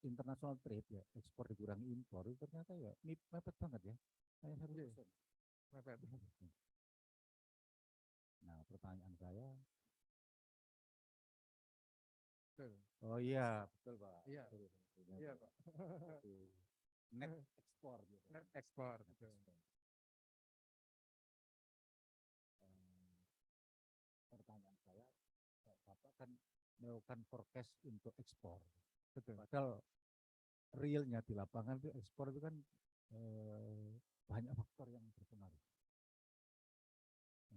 international trade ya, ekspor dikurangi impor itu ternyata ya mepet banget ya. Kayak 100%. Mepet. Nah, pertanyaan saya. Betul. Oh iya, betul Pak. Iya. Iya Pak. Net ekspor gitu. Net ekspor. Betul. Pertanyaan saya, Bapak kan melakukan forecast untuk ekspor. Betul. Padahal realnya di lapangan itu ekspor itu kan banyak faktor yang berpengaruh.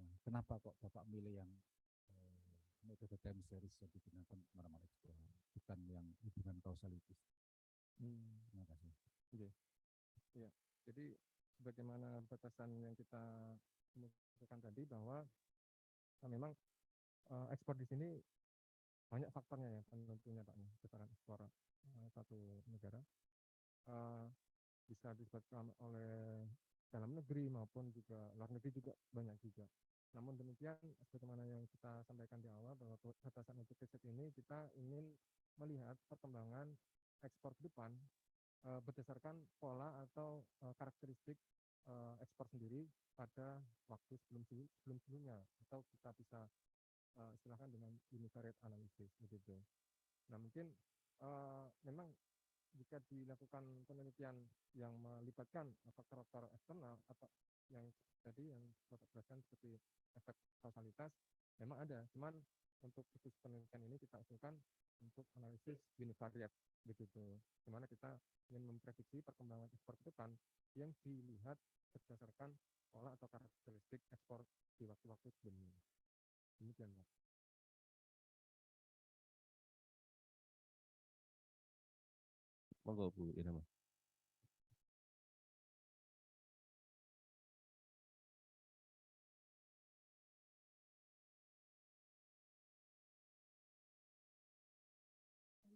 Nah, kenapa kok Bapak milih yang metode time series yang digunakan meramal ekspor, bukan yang hubungan kausalitis? Terima kasih. Oke. Ya. Jadi sebagaimana batasan yang kita kemukakan tadi bahwa memang ekspor di sini banyak faktornya ya tentunya Pak, besaran ekspor satu negara bisa disebabkan oleh dalam negeri maupun juga luar negeri juga banyak juga. Namun demikian, sebagaimana yang kita sampaikan di awal bahwa batasan untuk riset ini kita ingin melihat perkembangan ekspor ke depan berdasarkan pola atau karakteristik ekspor sendiri pada waktu sebelumnya atau kita bisa istilahkan dengan univariate analysis begitu. Nah mungkin memang jika dilakukan penelitian yang melibatkan faktor-faktor eksternal atau yang tadi yang Bapak jelaskan seperti efek kausalitas memang ada, cuman untuk khusus penelitian ini kita usulkan untuk analisis univariate begitu, dimana kita ingin memprediksi perkembangan ekspor ke depan yang dilihat berdasarkan pola atau karakteristik ekspor di waktu-waktu sebelumnya. Demikian Pak. Monggo Bu Irama.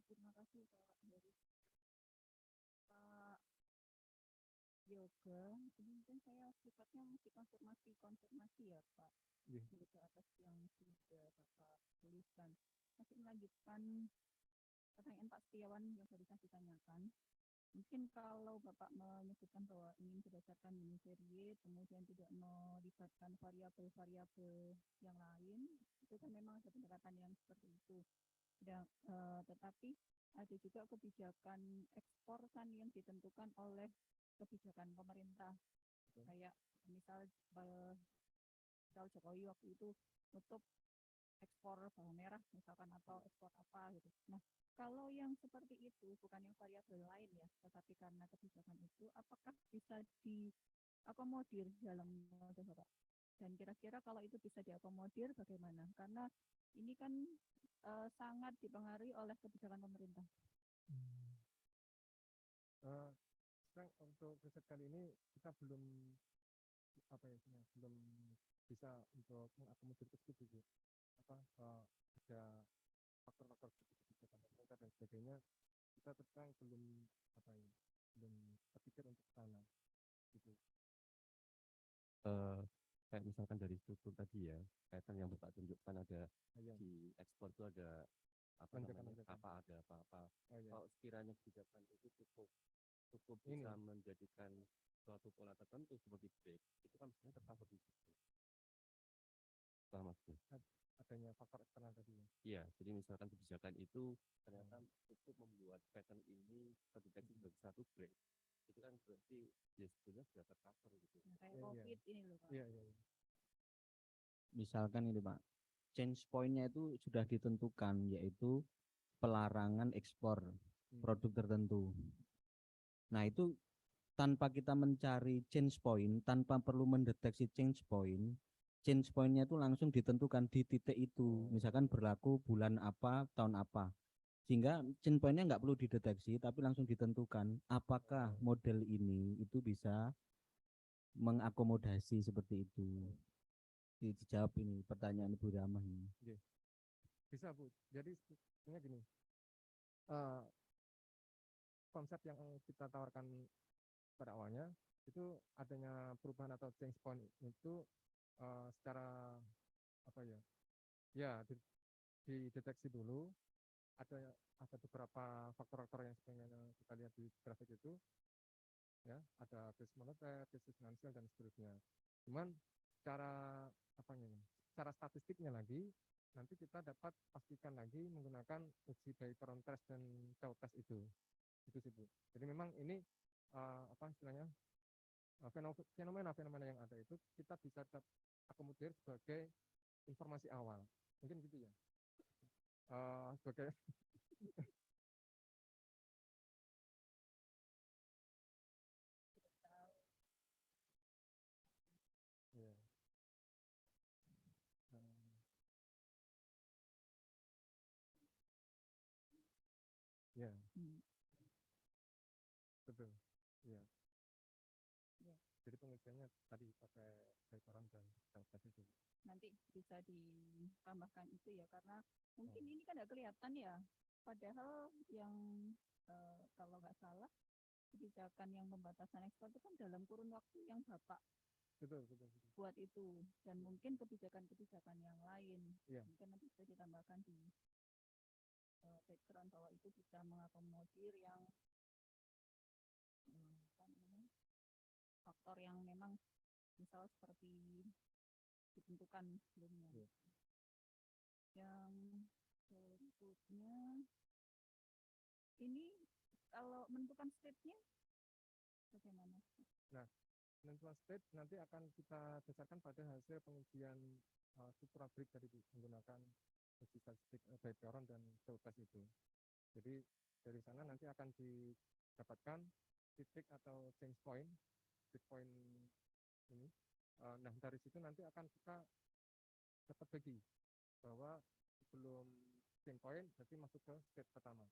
Terima kasih Pak Heri. Pak Yogi juga. Kemudian saya sifatnya masih konfirmasi ya Pak. Iya. Gitu atas yang sudah Bapak tuliskan. Masih melanjutkan pertanyaan Pak Setiawan yang barusan ditanyakan. Mungkin kalau Bapak menyebutkan bahwa ingin berdasarkan univariate, kemudian tidak melibatkan variabel-variabel yang lain, itu kan memang ada pendekatan yang seperti itu. Tetapi ada juga kebijakan ekspor kan yang ditentukan oleh kebijakan pemerintah. Kayak misal Jokowi waktu itu nutup ekspor bawang merah misalkan atau ekspor apa gitu. Nah, kalau yang seperti itu bukan yang variabel lain ya, tetapi karena kebijakan itu, apakah bisa diakomodir dalam model Bapak? Dan kira-kira kalau itu bisa diakomodir bagaimana? Karena ini kan sangat dipengaruhi oleh kebijakan pemerintah. Sekarang untuk riset kali ini kita belum belum bisa untuk mengakomodir ke situ, Bu. Ada faktor-faktor seperti kebijakan pemerintah dan sebagainya, kita terus belum belum terpikir untuk ke sana gitu. Kayak misalkan dari struktur tadi ya, kaitan yang Bapak tunjukkan ada Iya. di ekspor itu ada apa namanya, apa ada apa-apa. Kalau sekiranya kebijakan itu cukup bisa menjadikan suatu pola tertentu seperti break, itu kan sebenarnya tercover di situ. Paham maksudnya? Adanya faktor eksternal tadi ya. Iya, jadi misalkan kebijakan itu ternyata cukup membuat pattern ini terdeteksi sebagai satu break, itu kan berarti ya sebetulnya sudah tercover gitu. Kayak COVID ini loh Pak. Iya. Misalkan ini Pak, change point-nya itu sudah ditentukan, yaitu pelarangan ekspor produk tertentu. Nah itu tanpa kita mencari change point, tanpa perlu mendeteksi change point-nya itu langsung ditentukan di titik itu. Misalkan berlaku bulan apa, tahun apa. Sehingga change point-nya nggak perlu dideteksi, tapi langsung ditentukan apakah model ini itu bisa mengakomodasi seperti itu. Dijawab ini pertanyaan Ibu Ramah ini. Bisa Bu. Jadi sebenarnya gini, konsep yang kita tawarkan pada awalnya itu adanya perubahan atau change point itu secara dideteksi dulu. Ada beberapa faktor-faktor yang sebenarnya kita lihat di grafik itu, ya, ada krisis moneter, krisis finansial dan seterusnya. Cuman secara statistiknya lagi nanti kita dapat pastikan lagi menggunakan uji baik test dan show test itu sih Bu. Jadi memang ini fenomena yang ada itu kita bisa akomodir sebagai informasi awal, mungkin gitu ya, sebagai ya. Betul, iya. Jadi pengujiannya tadi pakai background dan self-test itu. Nanti bisa ditambahkan itu ya, karena mungkin ini kan nggak kelihatan ya. Padahal yang kalau nggak salah kebijakan yang pembatasan ekspor itu kan dalam kurun waktu yang Bapak betul. buat itu, dan mungkin kebijakan-kebijakan yang lain mungkin nanti bisa ditambahkan di background bahwa itu bisa mengakomodir yang faktor yang memang misal seperti ditentukan sebelumnya. Yang berikutnya ini kalau menentukan state-nya bagaimana? Nah, penentuan state nanti akan kita dasarkan pada hasil pengujian struktural break tadi menggunakan uji statistik background dan show test itu. Jadi dari sana nanti akan didapatkan titik atau change point ini. Nah dari situ nanti akan kita dapat bagi bahwa sebelum change point berarti masuk ke state pertama.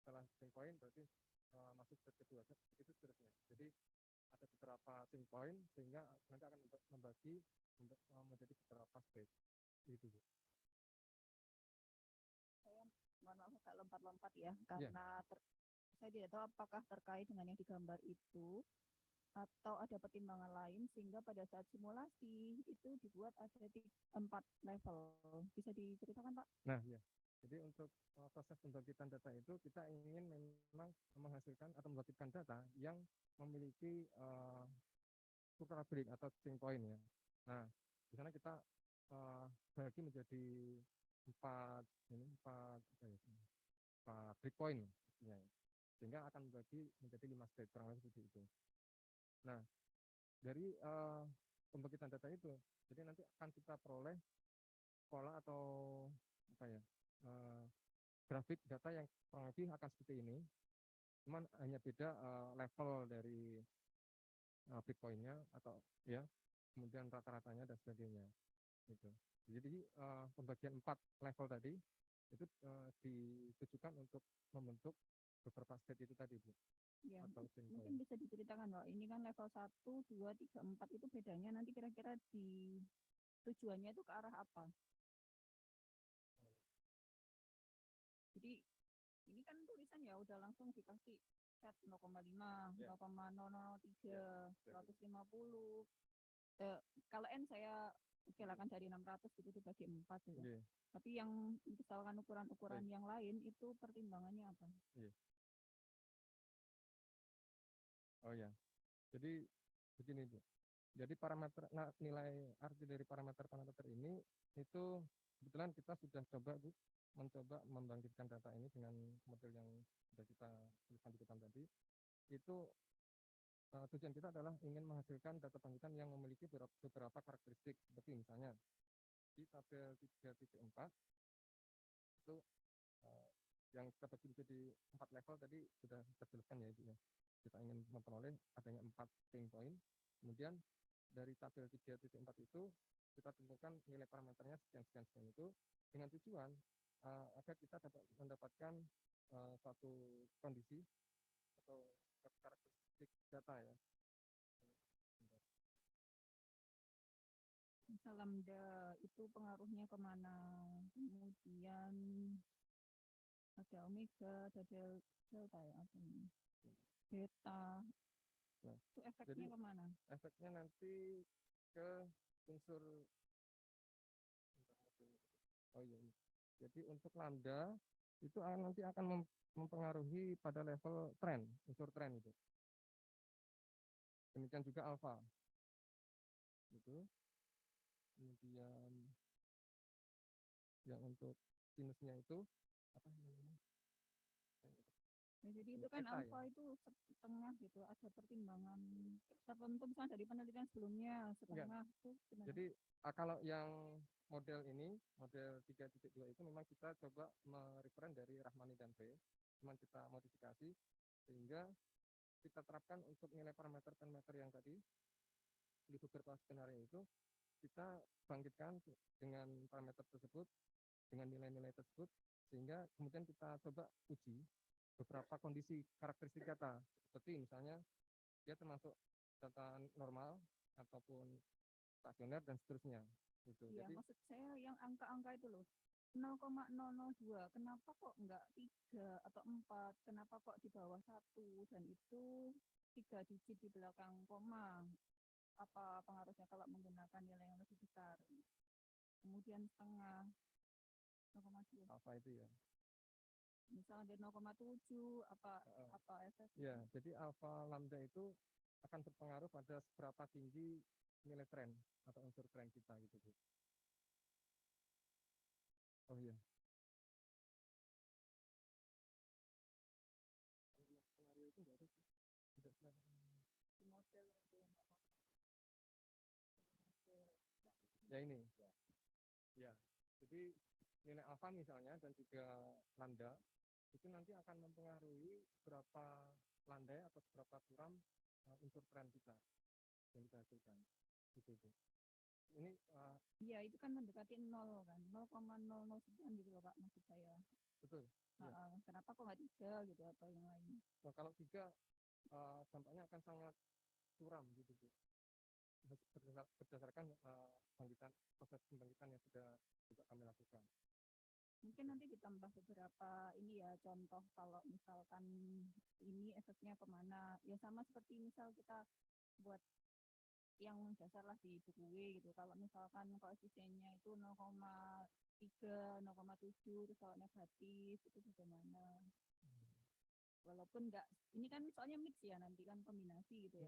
Setelah change point berarti masuk state kedua, itu seterusnya. Jadi ada beberapa change point sehingga nanti akan membagi menjadi beberapa state. Itu. Saya mohon maaf agak lompat-lompat ya, karena saya tidak tahu apakah terkait dengan yang digambar itu atau ada pertimbangan lain sehingga pada saat simulasi itu dibuat ada 4 level. Bisa diceritakan, Pak? Nah, ya. Jadi untuk proses pembangkitan data itu kita ingin memang menghasilkan atau membangkitkan data yang memiliki superability atau sync point ya. Nah, di sana kita bagi menjadi empat breakpoint ya. Sehingga akan membagi menjadi 5 state kurang lebih seperti itu. Nah, dari pembangkitan data itu, jadi nanti akan kita peroleh pola atau grafik data yang kurang lebih akan seperti ini, cuman hanya beda level dari breakpointnya atau ya, kemudian rata-ratanya dan sebagainya gitu. Jadi pembagian 4 level tadi itu ditujukan untuk membentuk beberapa state itu tadi, Bu. Ya, mungkin bisa diceritakan, Pak. Ini kan level 1, 2, 3, 4 itu bedanya nanti kira-kira di tujuannya itu ke arah apa? Jadi ini kan tulisan ya udah langsung dikasih set 0,5, 0,003, 150. Kalau N saya silakan dari 600 itu dibagi 4 gitu. Tapi yang misalkan ukuran-ukuran yang lain itu pertimbangannya apa? Oh ya, jadi begini Bu. Jadi parameter, nilai arti dari parameter ini itu kebetulan kita sudah coba Bu, mencoba membangkitkan data ini dengan model yang sudah kita tuliskan di depan tadi. Itu tujuan kita adalah ingin menghasilkan data bangkitan yang memiliki beberapa karakteristik seperti misalnya di tabel 3.4 itu yang kita bagi menjadi 4 level tadi sudah terjelaskan ya Ibu ya. Kita ingin memperoleh adanya 4 sync point. Kemudian dari tabel 3.4 itu kita tentukan nilai parameternya sekian itu dengan tujuan agar kita dapat mendapatkan satu kondisi atau karakteristik data ya. Misal lambda itu pengaruhnya kemana? Kemudian ada omega, ada delta ya, apa ini? Beta. Nah, itu efeknya kemana? Efeknya nanti ke unsur Jadi untuk lambda itu nanti akan mempengaruhi pada level tren, unsur tren itu. Demikian juga alfa. Gitu. Kemudian yang untuk sinusnya itu apa namanya? Ya, jadi itu kan alfa ya? Itu setengah gitu, ada pertimbangan tertentu misalnya dari penelitian sebelumnya setengah itu. Jadi kalau yang model ini, model 3.2 itu memang kita coba mereferen dari Rahmani dan V, cuman kita modifikasi sehingga kita terapkan untuk nilai parameter yang tadi di beberapa skenario itu kita bangkitkan dengan parameter tersebut dengan nilai-nilai tersebut sehingga kemudian kita coba uji beberapa kondisi karakteristik data seperti misalnya dia termasuk data normal ataupun stasioner dan seterusnya gitu. Ya, jadi maksud saya yang angka-angka itu loh 0,002 kenapa kok enggak 3 atau 4 kenapa kok di bawah 1 dan itu 3 digit di belakang koma apa pengaruhnya kalau menggunakan nilai yang lebih besar kemudian setengah 0,2 apa itu ya misalnya ada 0,7 apa efeknya ya jadi alfa lambda itu akan berpengaruh pada seberapa tinggi nilai tren atau unsur tren kita gitu Bu. Oh iya. Ya ini. Ya. Jadi nilai alfa misalnya dan juga lambda itu nanti akan mempengaruhi berapa landai atau berapa suram unsur tren kita yang kita hasilkan. Gitu. Ini iya itu kan mendekati 0 kan 0,00 sekian gitu loh Pak maksud saya betul ya. Kenapa kok nggak 3 gitu atau yang lain nah, kalau 3 dampaknya akan sangat suram gitu Bu berdasarkan proses pembangkitan yang sudah juga kami lakukan mungkin nanti ditambah beberapa ini ya contoh kalau misalkan ini efeknya kemana ya sama seperti misal kita buat yang dasar lah di buku W gitu. Kalau misalkan koefisiennya itu 0,3, 0,7, terus kalau negatif itu bagaimana? Walaupun enggak, ini kan soalnya mix ya, nanti kan kombinasi gitu ya.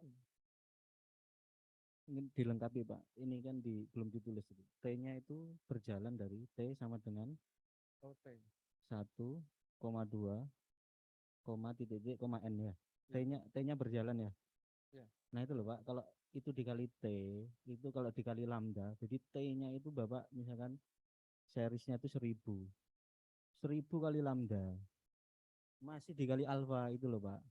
Ingin dilengkapi Pak, ini kan belum ditulis itu. T-nya itu berjalan dari T sama dengan Oh, T. 1,2, titik, N ya. Iya. T-nya berjalan ya. Iya. Nah itu loh Pak, kalau itu dikali T, itu kalau dikali lambda, jadi T-nya itu Bapak misalkan seriesnya itu 1000. 1000 kali lambda. Masih dikali alfa itu loh Pak.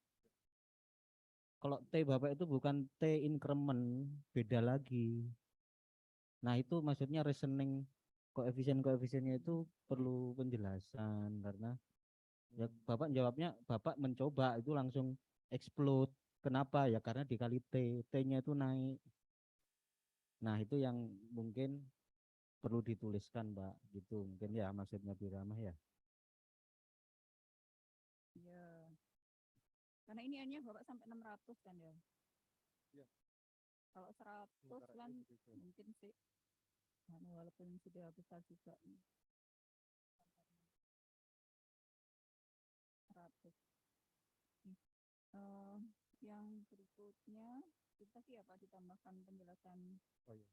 Kalau T Bapak itu bukan T increment, beda lagi. Nah itu maksudnya reasoning koefisien-koefisiennya itu perlu penjelasan karena ya Bapak jawabnya Bapak mencoba itu langsung explode. Kenapa? Ya karena dikali T, T-nya itu naik. Nah itu yang mungkin perlu dituliskan Pak, gitu mungkin ya maksudnya Birama ya. Iya. Karena ini hanya Bapak sampai 600 kan ya. Iya. Kalau 100 Sementara kan itu begitu. mungkin sih. Walaupun sudah besar juga. 100. Yang berikutnya kita sih apa ditambahkan penjelasan. Oh iya.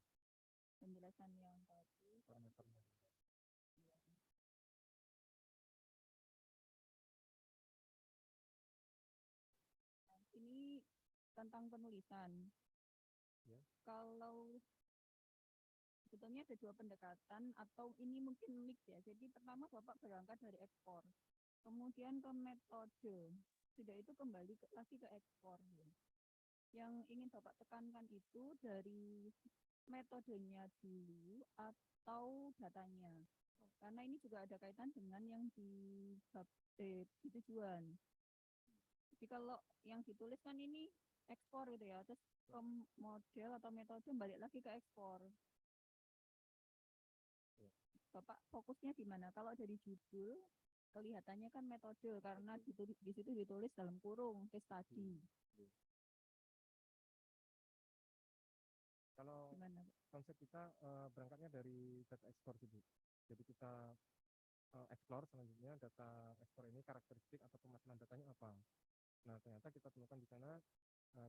Penjelasan yang tadi. Parameternya. Ini tentang penulisan. Ya. Kalau sebetulnya ada dua pendekatan atau ini mungkin mix ya. Jadi pertama Bapak berangkat dari ekspor, kemudian ke metode, sudah itu kembali lagi ke ekspor. Yang ingin Bapak tekankan itu dari metodenya dulu atau datanya. Karena ini juga ada kaitan dengan yang di bab di tujuan. Jadi kalau yang ditulis kan ini ekspor gitu ya, terus ke model atau metode balik lagi ke ekspor. Bapak fokusnya di mana? Kalau dari judul kelihatannya kan metode karena di situ ditulis dalam kurung case study. Kalau Gimana? konsep kita berangkatnya dari data ekspor sih Bu. Jadi kita explore selanjutnya data ekspor ini karakteristik atau pemasaran datanya apa. Nah ternyata kita temukan di sana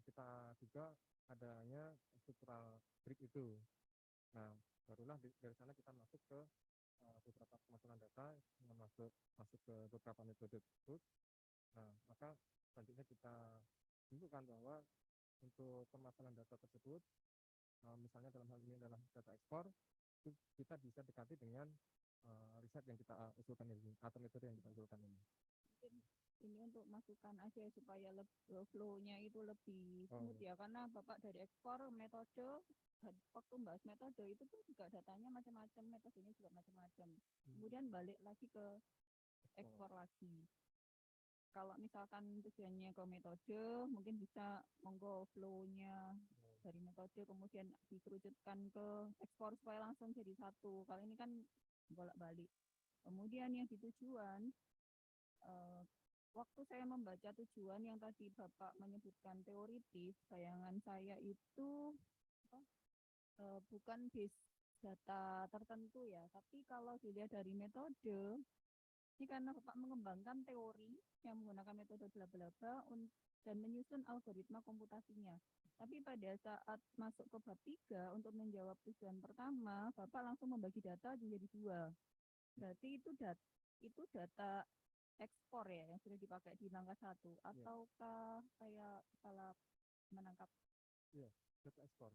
kita juga adanya struktural break itu. Nah barulah dari sana kita masuk ke beberapa pemasaran data, masuk ke beberapa metode tersebut. Nah maka selanjutnya kita tentukan bahwa untuk pemasaran data tersebut, misalnya dalam hal ini adalah data ekspor, itu kita bisa dekati dengan riset yang kita usulkan ini atau metode yang kita usulkan ini. Ini untuk masukan aja supaya flow-nya itu lebih smooth ya, karena Bapak dari ekspor metode, waktu bahas metode itu pun juga datanya macam-macam, metodenya juga macam-macam. Kemudian balik lagi ke ekspor lagi. Kalau misalkan tujuannya ke metode, mungkin bisa monggo flow-nya dari metode kemudian dikerucutkan ke ekspor supaya langsung jadi satu. Kali ini kan bolak-balik. Kemudian yang di tujuan, waktu saya membaca tujuan yang tadi Bapak menyebutkan teoritis, bayangan saya itu bukan base data tertentu ya, tapi kalau dilihat dari metode, ini karena Bapak mengembangkan teori yang menggunakan metode bla bla bla dan menyusun algoritma komputasinya. Tapi pada saat masuk ke bab 3 untuk menjawab tujuan pertama, Bapak langsung membagi data menjadi 2. Berarti itu data ekspor ya yang sudah dipakai di langkah 1 ataukah saya salah menangkap? Iya, data ekspor.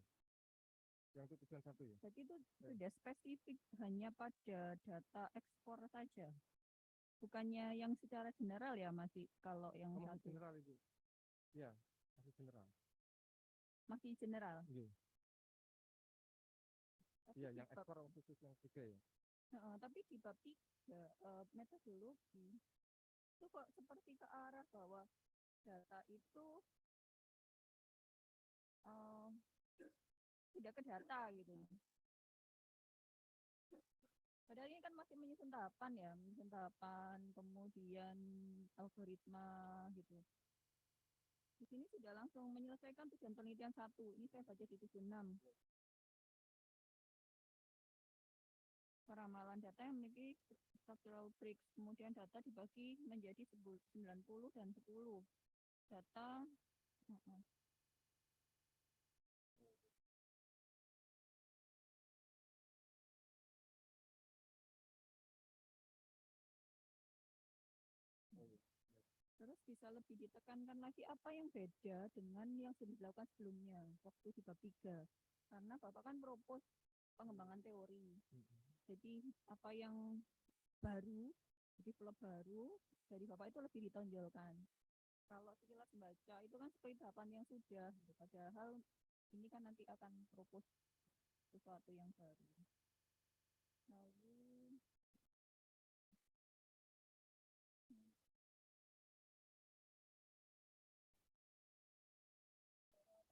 Yang itu tujuan 1 ya. Jadi itu sudah spesifik hanya pada data ekspor saja. Bukannya yang secara general ya masih kalau yang masih general Ibu. Iya, masih general. Masih general. Iya. Iya, yang ekspor khusus yang 3 ya. Tapi di bab 3 metodologi itu kok seperti ke arah bahwa data itu tidak ke data gitu. Padahal ini kan masih menyusun tahapan ya, kemudian algoritma gitu. Di sini sudah langsung menyelesaikan tujuan penelitian 1. Ini saya baca di tujuan 6. Peramalan data yang memiliki structural bricks. Kemudian data dibagi menjadi 90 dan 10. Data terus bisa lebih ditekankan lagi apa yang beda dengan yang sudah dilakukan sebelumnya waktu di bab 3. Karena Bapak kan propose pengembangan teori. Jadi apa yang baru, develop baru dari Bapak itu lebih ditonjolkan. Kalau sekilas membaca itu kan seperti tahapan yang sudah, padahal ini kan nanti akan propose sesuatu yang baru. Lalu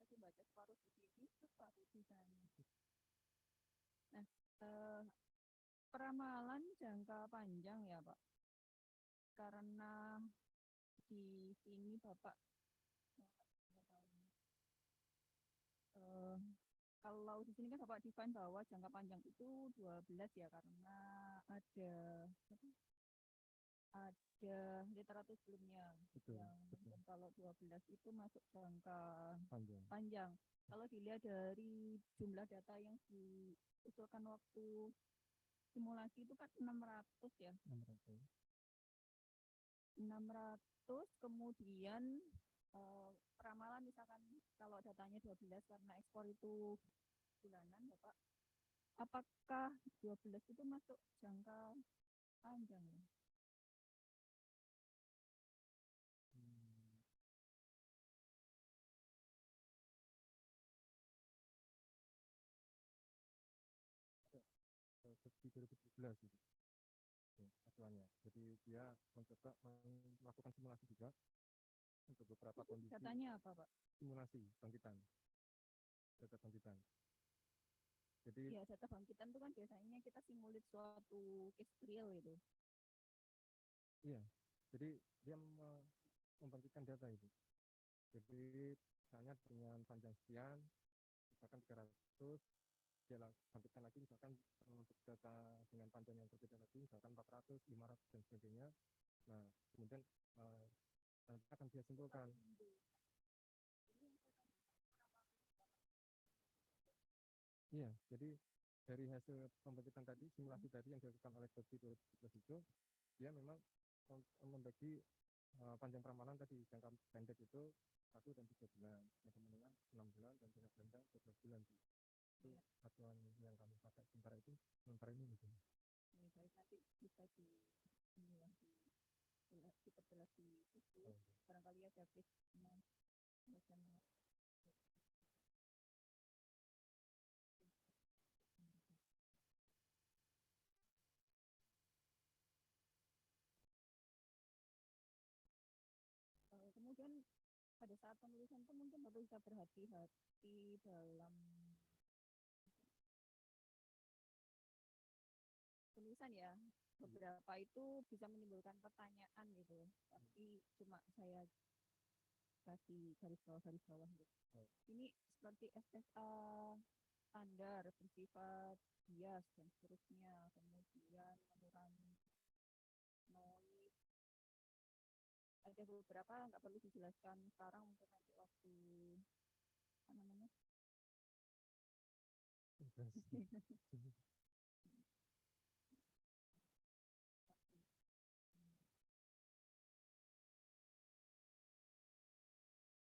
saya baca separuh di sini, separuh di sana. Nah, peramalan jangka panjang ya Pak, karena di sini Bapak kalau di sini kan Bapak define bahwa jangka panjang itu 12 ya, karena ada literatur sebelumnya. Betul, Dan kalau 12 itu masuk jangka panjang. panjang. Kalau dilihat dari jumlah data yang diusulkan waktu simulasi itu kan 600 ya. 600 kemudian peramalan misalkan kalau datanya 12 karena ekspor itu bulanan Bapak, apakah 12 itu masuk jangka panjang ya? Di 2017 itu acuannya. Jadi dia mencoba melakukan simulasi juga untuk beberapa kondisi. Datanya apa Pak? Simulasi bangkitan, data bangkitan. Jadi ya data bangkitan itu kan biasanya kita simulit suatu case real itu. iya, jadi dia membangkitkan data itu. Jadi misalnya dengan panjang sekian, misalkan 300, dia bangkitkan lagi misalkan untuk data dengan panjang yang berbeda lagi, misalkan 400, 500 dan sebagainya. Nah, kemudian akan dia simpulkan. Iya, jadi dari hasil pembangkitan tadi, simulasi tadi yang dilakukan oleh Bobby 2017 itu, dia memang membagi panjang peramalan tadi, jangka pendek itu 1 dan 3 bulan, jangka menengah 6 bulan, dan jangka panjang 12 bulan. Itu acuan yang kami pakai sementara itu, sementara ini gitu. Baik, nanti bisa diperjelas di situ. Barangkali ada case kemudian pada saat penulisan itu mungkin Bapak bisa berhati-hati dalam tulisan ya. Beberapa itu bisa menimbulkan pertanyaan gitu, tapi cuma saya kasih garis bawah gitu. Ini seperti SSA standar bersifat bias dan seterusnya, kemudian mengurangi noise. Ada beberapa nggak perlu dijelaskan sekarang, mungkin nanti waktu apa namanya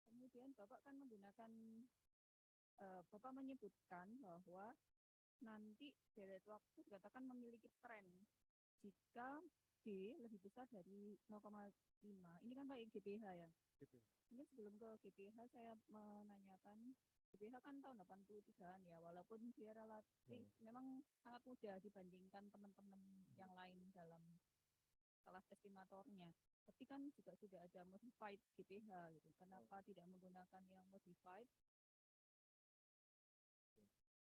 kemudian Bapak kan menggunakan Bapak menyebutkan bahwa nanti deret waktu dikatakan memiliki tren jika G lebih besar dari 0,5. Ini kan pakai GPH ya. Ini sebelum ke GPH saya menanyakan, GPH kan tahun 83-an ya, walaupun dia relatif memang sangat mudah dibandingkan teman-teman yang lain dalam kelas estimatornya. Tapi kan juga sudah ada modified GPH gitu. Kenapa tidak menggunakan yang modified?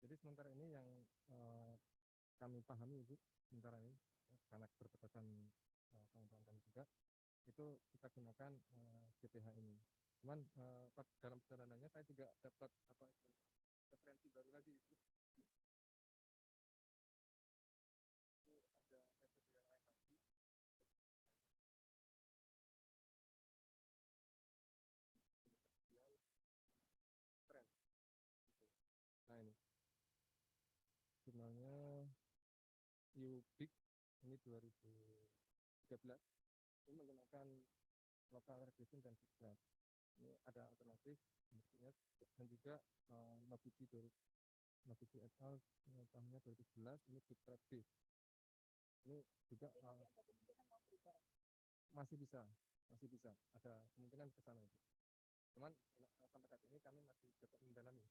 Jadi sementara ini yang kami pahami Ibu, sementara ini karena keterbatasan pengetahuan kami juga, itu kita gunakan GPH ini. Cuman dalam perjalanannya saya juga dapat referensi baru lagi. Nah ini jurnalnya UBIC ini 2013, ini menggunakan local regression dan feedback. Ini ada alternatif dan juga Nobiti et al. Tahunnya 2011, ini feedback based. Ini juga masih bisa ada kemungkinan ke sana itu. Cuman sampai saat ini kami masih dapat mendalami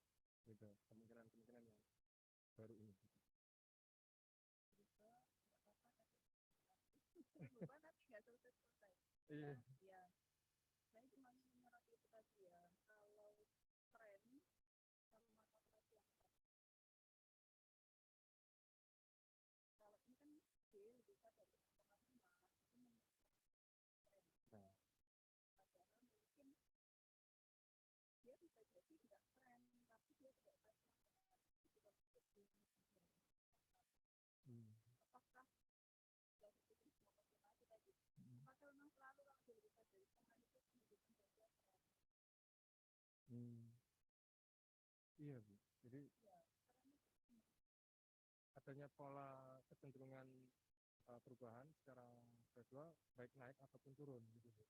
gitu kemungkinan yang baru ini. Beban tapi nggak selesai. Iya. Ya, saya cuma menyoroti itu tadi ya. Kalau tren sama kalkulasi yang kalau ini kan D lebih besar dari 0,5 itu Nah, padahal mungkin dia bisa jadi nggak tren tapi dia tidak pasti apakah nggak seperti semua kalkulasi tadi apakah memang selalu kalau dia lebih besar dari setengah itu menunjukkan bahwa iya Bu. Jadi adanya pola kecenderungan perubahan secara gradual baik naik ataupun turun gitu.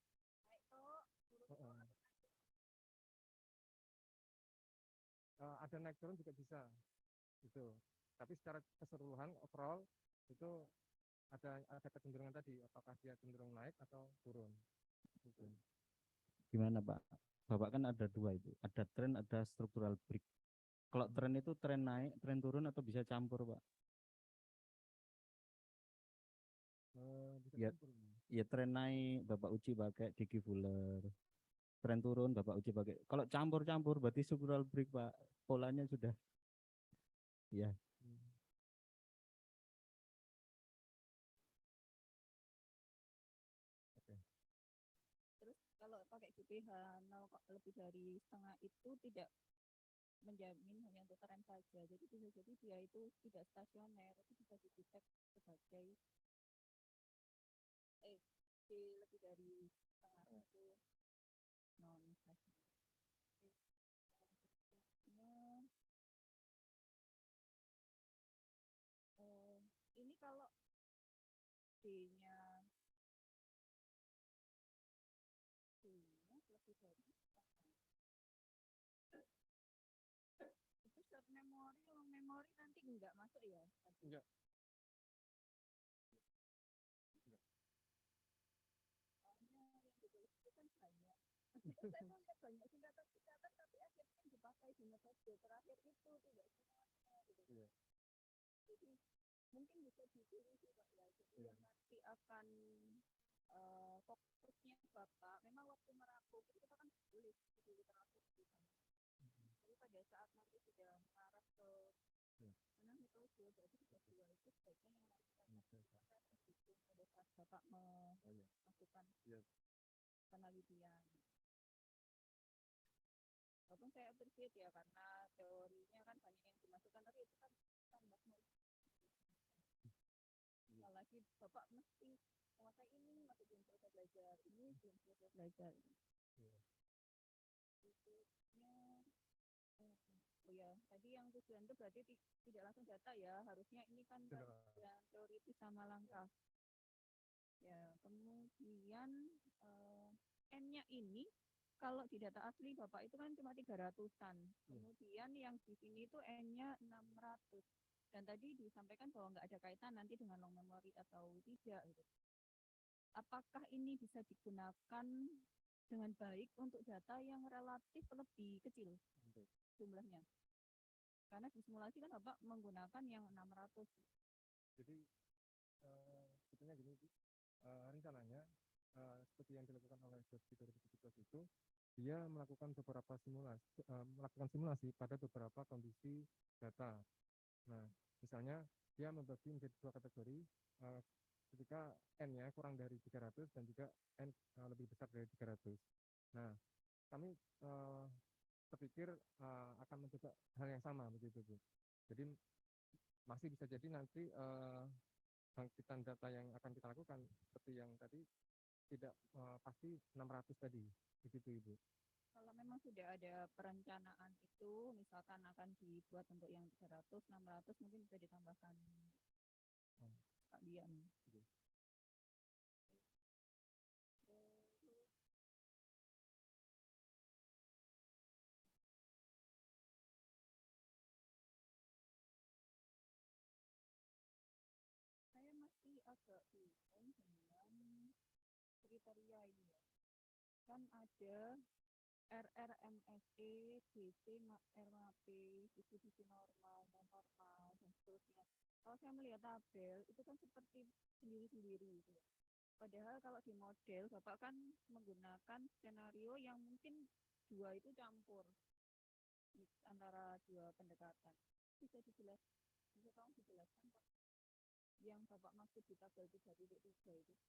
naik toh turun Ada naik turun juga bisa gitu. Tapi secara keseluruhan overall itu ada kecenderungan tadi, apakah dia cenderung naik atau turun gitu. Gimana Pak? Bapak kan ada dua itu, ada tren, ada struktural break. Kalau tren itu tren naik, tren turun atau bisa campur Pak? Bisa Ya. campur. Ya tren naik Bapak uji pakai Dickie Fuller, tren turun Bapak uji pakai. Kalau campur-campur berarti struktural break Pak, polanya sudah ya. terus kalau pakai GPH 0 lebih dari setengah itu tidak menjamin hanya untuk tren saja jadi bisa jadi dia itu tidak stasioner itu bisa didetect sebagai di lebih dari setengah itu non stasioner ini kalau D-nya lebih dari itu short memory long memory nanti enggak masuk ya Enggak. soalnya yang ditulis itu kan banyak saya melihat banyak singkatan tapi akhirnya dipakai di metode terakhir itu tidak semuanya gitu. Iya. Jadi mungkin bisa dipilih sih Pak ya jadi yang nanti akan fokusnya Bapak memang waktu merangkum itu kita kan tulis di literatur di sana jadi pada saat nanti sudah mengarah ke mana metode berarti kita dua itu sebaiknya yang nanti akan mendukung pada saat Bapak melakukan penelitian walaupun saya appreciate ya karena teorinya kan banyak yang dimasukkan tapi itu kan tambah apalagi Bapak mesti menguasai ini masih belum selesai belajar ini belum selesai belajar berikutnya oh ya tadi yang tujuan itu berarti tidak langsung data ya harusnya ini kan yang teoritis sama langkah ya kemudian N-nya ini kalau di data asli Bapak itu kan cuma 300-an kemudian yang di sini itu N-nya 600 dan tadi disampaikan bahwa nggak ada kaitan nanti dengan long memory atau tidak gitu. Apakah ini bisa digunakan dengan baik untuk data yang relatif lebih kecil jumlahnya karena di simulasi kan Bapak menggunakan yang 600 jadi sebetulnya gini rencananya seperti yang dilakukan oleh Jobs 2017 itu dia melakukan simulasi pada beberapa kondisi data. Nah, misalnya dia membagi menjadi dua kategori ketika N-nya kurang dari 300 dan juga N lebih besar dari 300. Nah, kami terpikir akan mencoba hal yang sama begitu Bu. Jadi masih bisa jadi nanti bangkitan data yang akan kita lakukan seperti yang tadi tidak pasti 600 tadi, begitu Ibu. Kalau memang sudah ada perencanaan itu, misalkan akan dibuat untuk yang 300, 600, mungkin bisa ditambahkan Kak Dian. Saya masih agak bingung dengan kriteria ini ya. Kan ada RRMSE, DC, RMAP, distribusi normal, non normal, dan seterusnya. Kalau saya melihat tabel, itu kan seperti sendiri-sendiri gitu ya. Padahal kalau di model, Bapak kan menggunakan skenario yang mungkin dua itu campur antara dua pendekatan. Bisa dijelaskan, bisa tolong dijelaskan Pak, yang Bapak maksud di tabel 3.3 itu.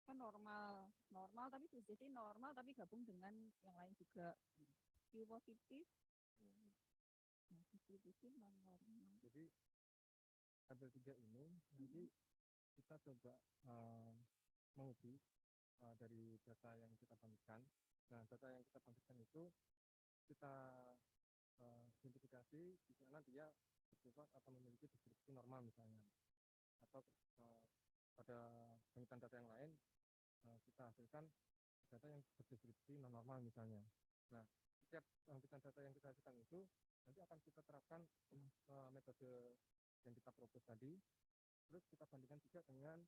Kan normal tapi jadi normal tapi gabung dengan yang lain juga. Q positif, distribusi non normal. Jadi tabel 3 ini nanti kita coba menguji dari data yang kita bangkitkan. Nah, data yang kita bangkitkan itu kita identifikasi di mana dia bersifat atau memiliki distribusi normal misalnya. Atau pada bangkitan data yang lain kita hasilkan data yang berdistribusi non normal misalnya. Nah, setiap bangkitan data yang kita hasilkan itu nanti akan kita terapkan metode yang kita propose tadi, terus kita bandingkan juga dengan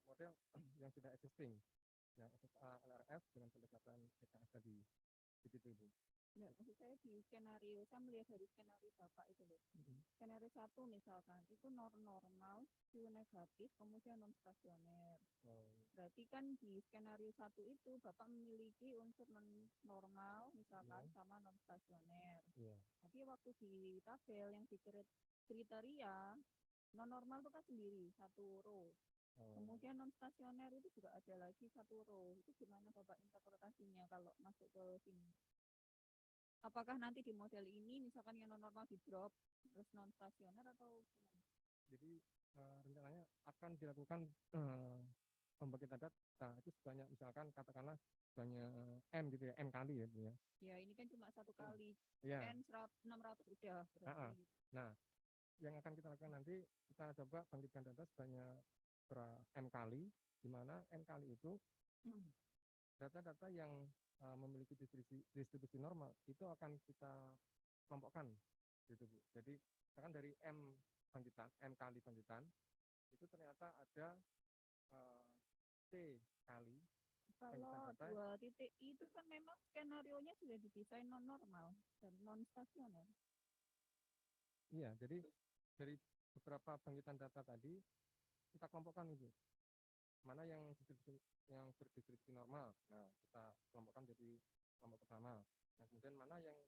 model yang sudah existing, yang SSA LRF dengan pendekatan EKS tadi, begitu Bu. Ya, maksud saya di skenario, saya melihat dari skenario Bapak itu loh. Skenario 1 misalkan, itu normal, Q negatif, kemudian non stasioner. Berarti kan di skenario 1 itu Bapak memiliki unsur non normal, misalkan sama non stasioner. Tapi waktu di tabel yang di kriteria, non normal itu kan sendiri, satu row. Kemudian non stasioner itu juga ada lagi satu row. Itu gimana Bapak interpretasinya kalau masuk ke sini? Apakah nanti di model ini misalkan yang non normal di drop terus non stasioner atau gimana? Jadi rencananya akan dilakukan pembangkitan data itu sebanyak misalkan katakanlah sebanyak M gitu ya, M kali ya Bu ya. Ya ini kan cuma satu kali, Ya. N 600 udah berarti. Nah, yang akan kita lakukan nanti kita coba bangkitkan data sebanyak M kali, di mana M kali itu data-data yang memiliki distribusi normal itu akan kita kelompokkan gitu Bu. Jadi misalkan dari M kali bangkitan itu ternyata ada T kali. Kalau 2 titik itu kan memang skenario-nya sudah didesain non normal dan non stasioner. Iya, jadi dari beberapa bangkitan data tadi kita kelompokkan itu. Mana yang berdistribusi normal, nah kita kelompokkan jadi kelompok pertama. Nah kemudian mana yang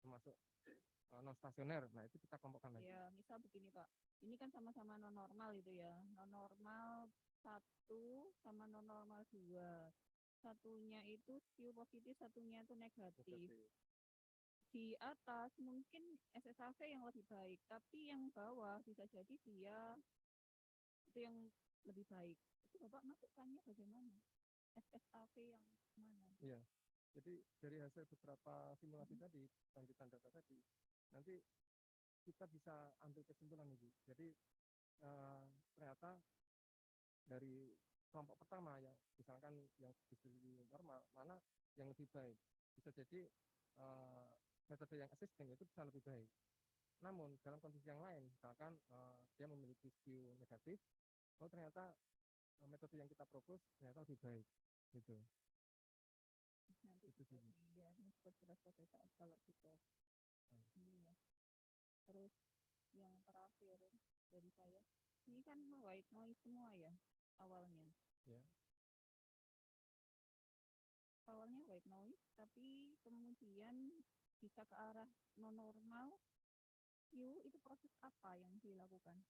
termasuk non stasioner, nah itu kita kelompokkan lagi. Ya misal begini Pak, ini kan sama-sama non normal itu ya, non normal 1 sama non normal 2. Satunya itu Q positif, satunya itu negatif. Di atas mungkin SSAV yang lebih baik, tapi yang bawah bisa jadi dia itu yang lebih baik. Itu Bapak masukkannya bagaimana? SSAV yang mana? Iya, jadi dari hasil beberapa simulasi tadi, bangkitan data tadi, nanti kita bisa ambil kesimpulan Ibu. Jadi ternyata dari kelompok pertama ya, misalkan yang distribusi normal, mana yang lebih baik. Bisa jadi metode yang existing itu bisa lebih baik. Namun dalam kondisi yang lain, misalkan dia memiliki Q negatif, oh ternyata metode yang kita propose ternyata lebih baik, gitu. Nanti itu sih. Ya, ini jelas pada saat kalau kita ini ya. Terus yang terakhir dari saya, ini kan white noise semua ya awalnya. Ya. Awalnya white noise, tapi kemudian bisa ke arah non normal. Q itu proses apa yang dilakukan?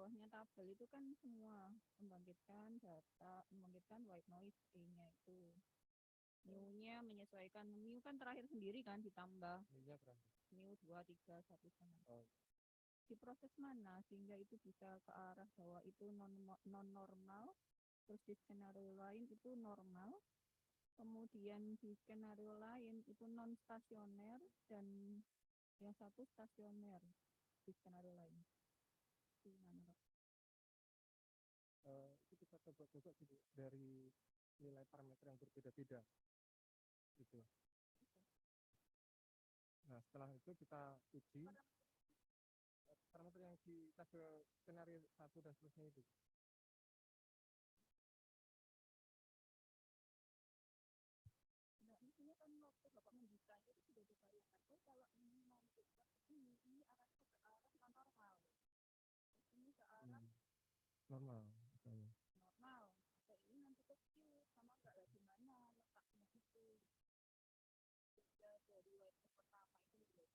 bawahnya tabel itu kan semua membangkitkan data, membangkitkan white noise E-nya itu. Mu-nya menyesuaikan, mu kan terakhir sendiri kan ditambah Iya berarti. mu 2, 3, 1 sama. Oh. Di proses mana sehingga itu bisa ke arah bahwa itu non normal, terus di skenario lain itu normal, kemudian di skenario lain itu non stasioner dan yang satu stasioner di skenario lain. Gimana, Pak? Itu kita coba-coba dari nilai parameter yang berbeda-beda itu. Nah setelah itu kita uji parameter yang di tabel skenario 1 dan seterusnya itu. Nah, intinya kan waktu Bapak mendesain itu sudah dibayangkan, oh kalau ini nanti ini akan ke arah non normal, ini ke arah Normal misalnya. normal, atau ini nanti ke Q, sama nggak ya gimana letaknya itu. Sehingga dari white pertama itu menjadi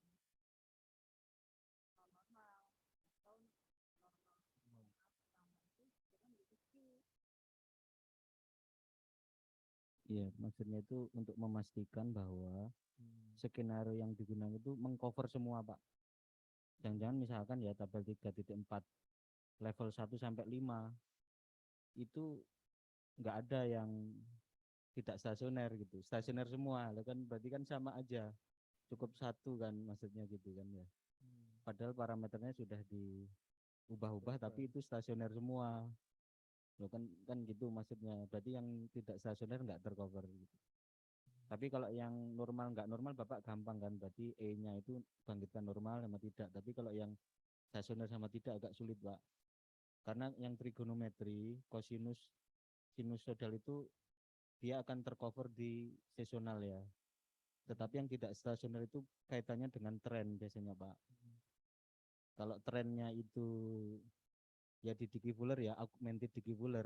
non normal atau normal pertama itu kita menjadi Q. Iya, maksudnya itu untuk memastikan bahwa skenario yang digunakan itu mengcover semua, Pak. Jangan-jangan misalkan ya tabel 3.4 level 1 sampai 5 itu nggak ada yang tidak stasioner gitu. Stasioner semua, kan berarti kan sama aja. Cukup satu kan maksudnya gitu kan ya. Padahal parameternya sudah diubah-ubah tapi itu stasioner semua. Loh kan gitu maksudnya. Berarti yang tidak stasioner nggak tercover gitu. Tapi kalau yang normal nggak normal Bapak gampang kan, berarti E-nya itu bangkitkan normal sama tidak. Tapi kalau yang stasioner sama tidak agak sulit, Pak. Karena yang trigonometri, kosinus, sinusoidal itu dia akan tercover di sesional ya. Tetapi yang tidak stasioner itu kaitannya dengan tren biasanya, Pak. Kalau trennya itu ya di digivuler ya, augmented digivuler,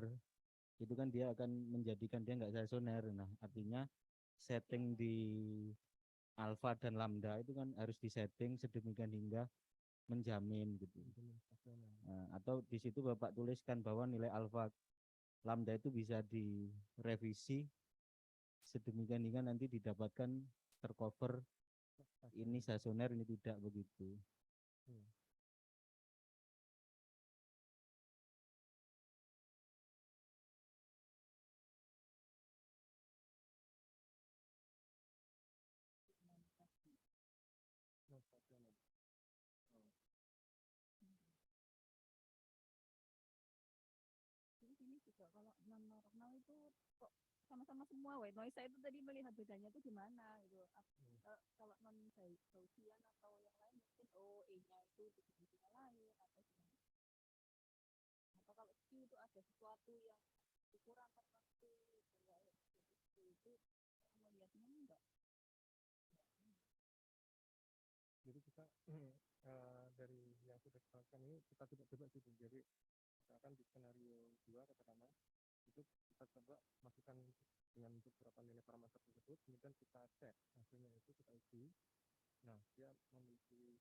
itu kan dia akan menjadikan dia nggak stasioner. Nah, artinya setting di alfa dan lambda itu kan harus disetting sedemikian hingga menjamin gitu. Nah, atau di situ Bapak tuliskan bahwa nilai alfa lambda itu bisa direvisi sedemikian hingga nanti didapatkan tercover ini stasioner ini tidak begitu. Ini juga kalau non normal itu kok sama-sama semua white noise. Saya itu tadi melihat bedanya itu gimana gitu. Kalau non Gaussian atau yang lain mungkin E-nya itu distribusinya lain atau gimana. Atau kalau Q itu ada sesuatu yang ukuran tertentu itu melihatnya enggak. Jadi kita dari yang sudah kita lakukan ini kita coba situ. Jadi misalkan di skenario 2 katakanlah itu kita coba masukkan dengan beberapa nilai parameter tersebut, kemudian kita cek hasilnya itu kita uji. Nah dia memiliki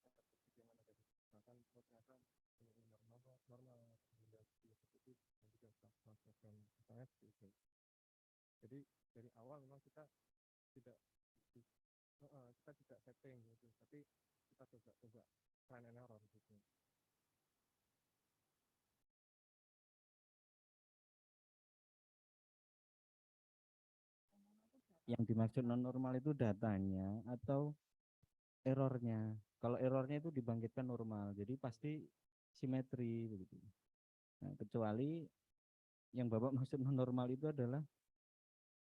karakteristik yang mana tadi, misalkan ternyata normal hingga seperti dan juga stasioner misalnya seperti itu. Jadi dari awal memang kita tidak setting gitu, tapi kita coba trial and error gitu. Yang dimaksud non normal itu datanya atau errornya. Kalau errornya itu dibangkitkan normal, jadi pasti simetri begitu. Nah, kecuali yang Bapak maksud non normal itu adalah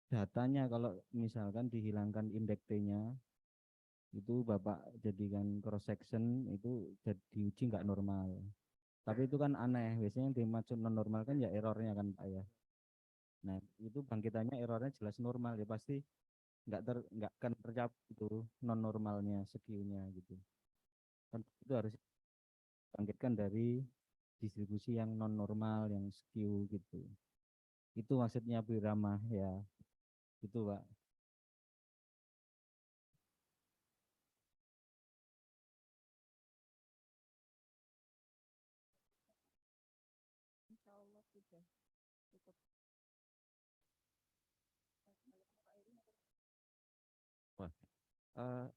datanya. Kalau misalkan dihilangkan indeks T-nya, itu Bapak jadikan cross section itu jadi diuji nggak normal. Tapi itu kan aneh. Biasanya yang dimaksud non normal kan ya errornya kan Pak ya. Nah itu bangkitannya errornya jelas normal ya, pasti nggak akan tercapai itu non normalnya skew-nya gitu. Kan itu harus bangkitkan dari distribusi yang non normal yang skew gitu. Itu maksudnya Bu Rama ya. Itu Pak.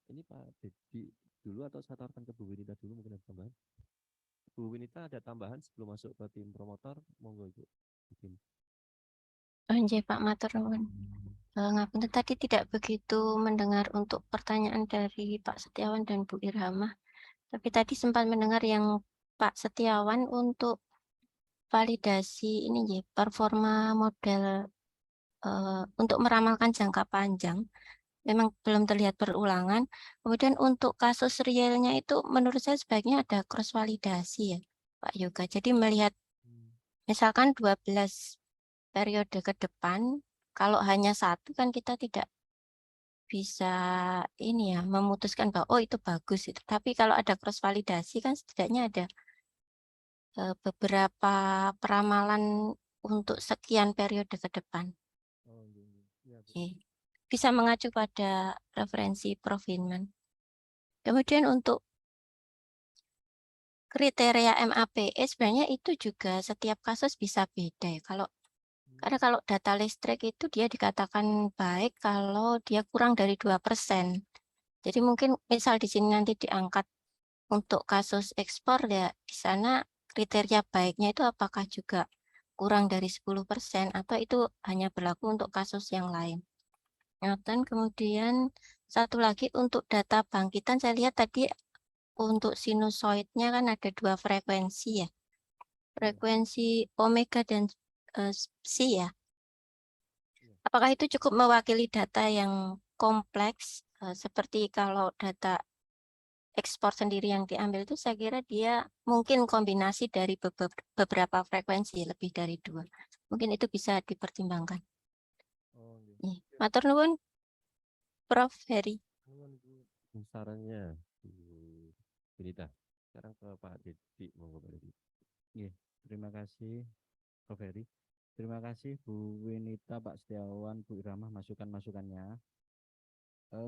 Ini Pak Dedi dulu atau saya tawarkan ke Bu Winita dulu mungkin ada tambahan. Bu Winita ada tambahan sebelum masuk ke tim promotor, monggo Ibu. Mungkin. Oh, nggih, Pak matur nuwun. Ngapunten tadi tidak begitu mendengar untuk pertanyaan dari Pak Setiawan dan Bu Irhamah. Tapi tadi sempat mendengar yang Pak Setiawan untuk validasi ini nggih, performa model untuk meramalkan jangka panjang. Memang belum terlihat berulangan. Kemudian untuk kasus realnya itu menurut saya sebaiknya ada cross validasi ya, Pak Yoga. Jadi melihat misalkan 12 periode ke depan, kalau hanya satu kan kita tidak bisa ini ya memutuskan bahwa oh itu bagus itu. Tapi kalau ada cross validasi kan setidaknya ada beberapa peramalan untuk sekian periode ke depan. Oh, iya, iya. Iya, Bu. Oke. Bisa mengacu pada referensi Prof. Hinman. Kemudian untuk kriteria MAPE sebenarnya itu juga setiap kasus bisa beda ya. Karena kalau data listrik itu dia dikatakan baik kalau dia kurang dari 2%. Jadi mungkin misal di sini nanti diangkat untuk kasus ekspor ya di sana kriteria baiknya itu apakah juga kurang dari 10% atau itu hanya berlaku untuk kasus yang lain. Nah, dan kemudian satu lagi untuk data bangkitan saya lihat tadi untuk sinusoidnya kan ada 2 frekuensi ya. Frekuensi omega dan psi ya. Apakah itu cukup mewakili data yang kompleks seperti kalau data ekspor sendiri yang diambil itu saya kira dia mungkin kombinasi dari beberapa frekuensi lebih dari 2. Mungkin itu bisa dipertimbangkan. Oh, iya. Nih, matur nuwun Prof. Heri. Nuwun, Bu. Sarannya Bu Winita. Sekarang ke Pak Dedi, monggo Pak Dedi. Nggih, terima kasih Prof. Heri. Terima kasih Bu Winita, Pak Setiawan, Bu Irhamah masukan-masukannya.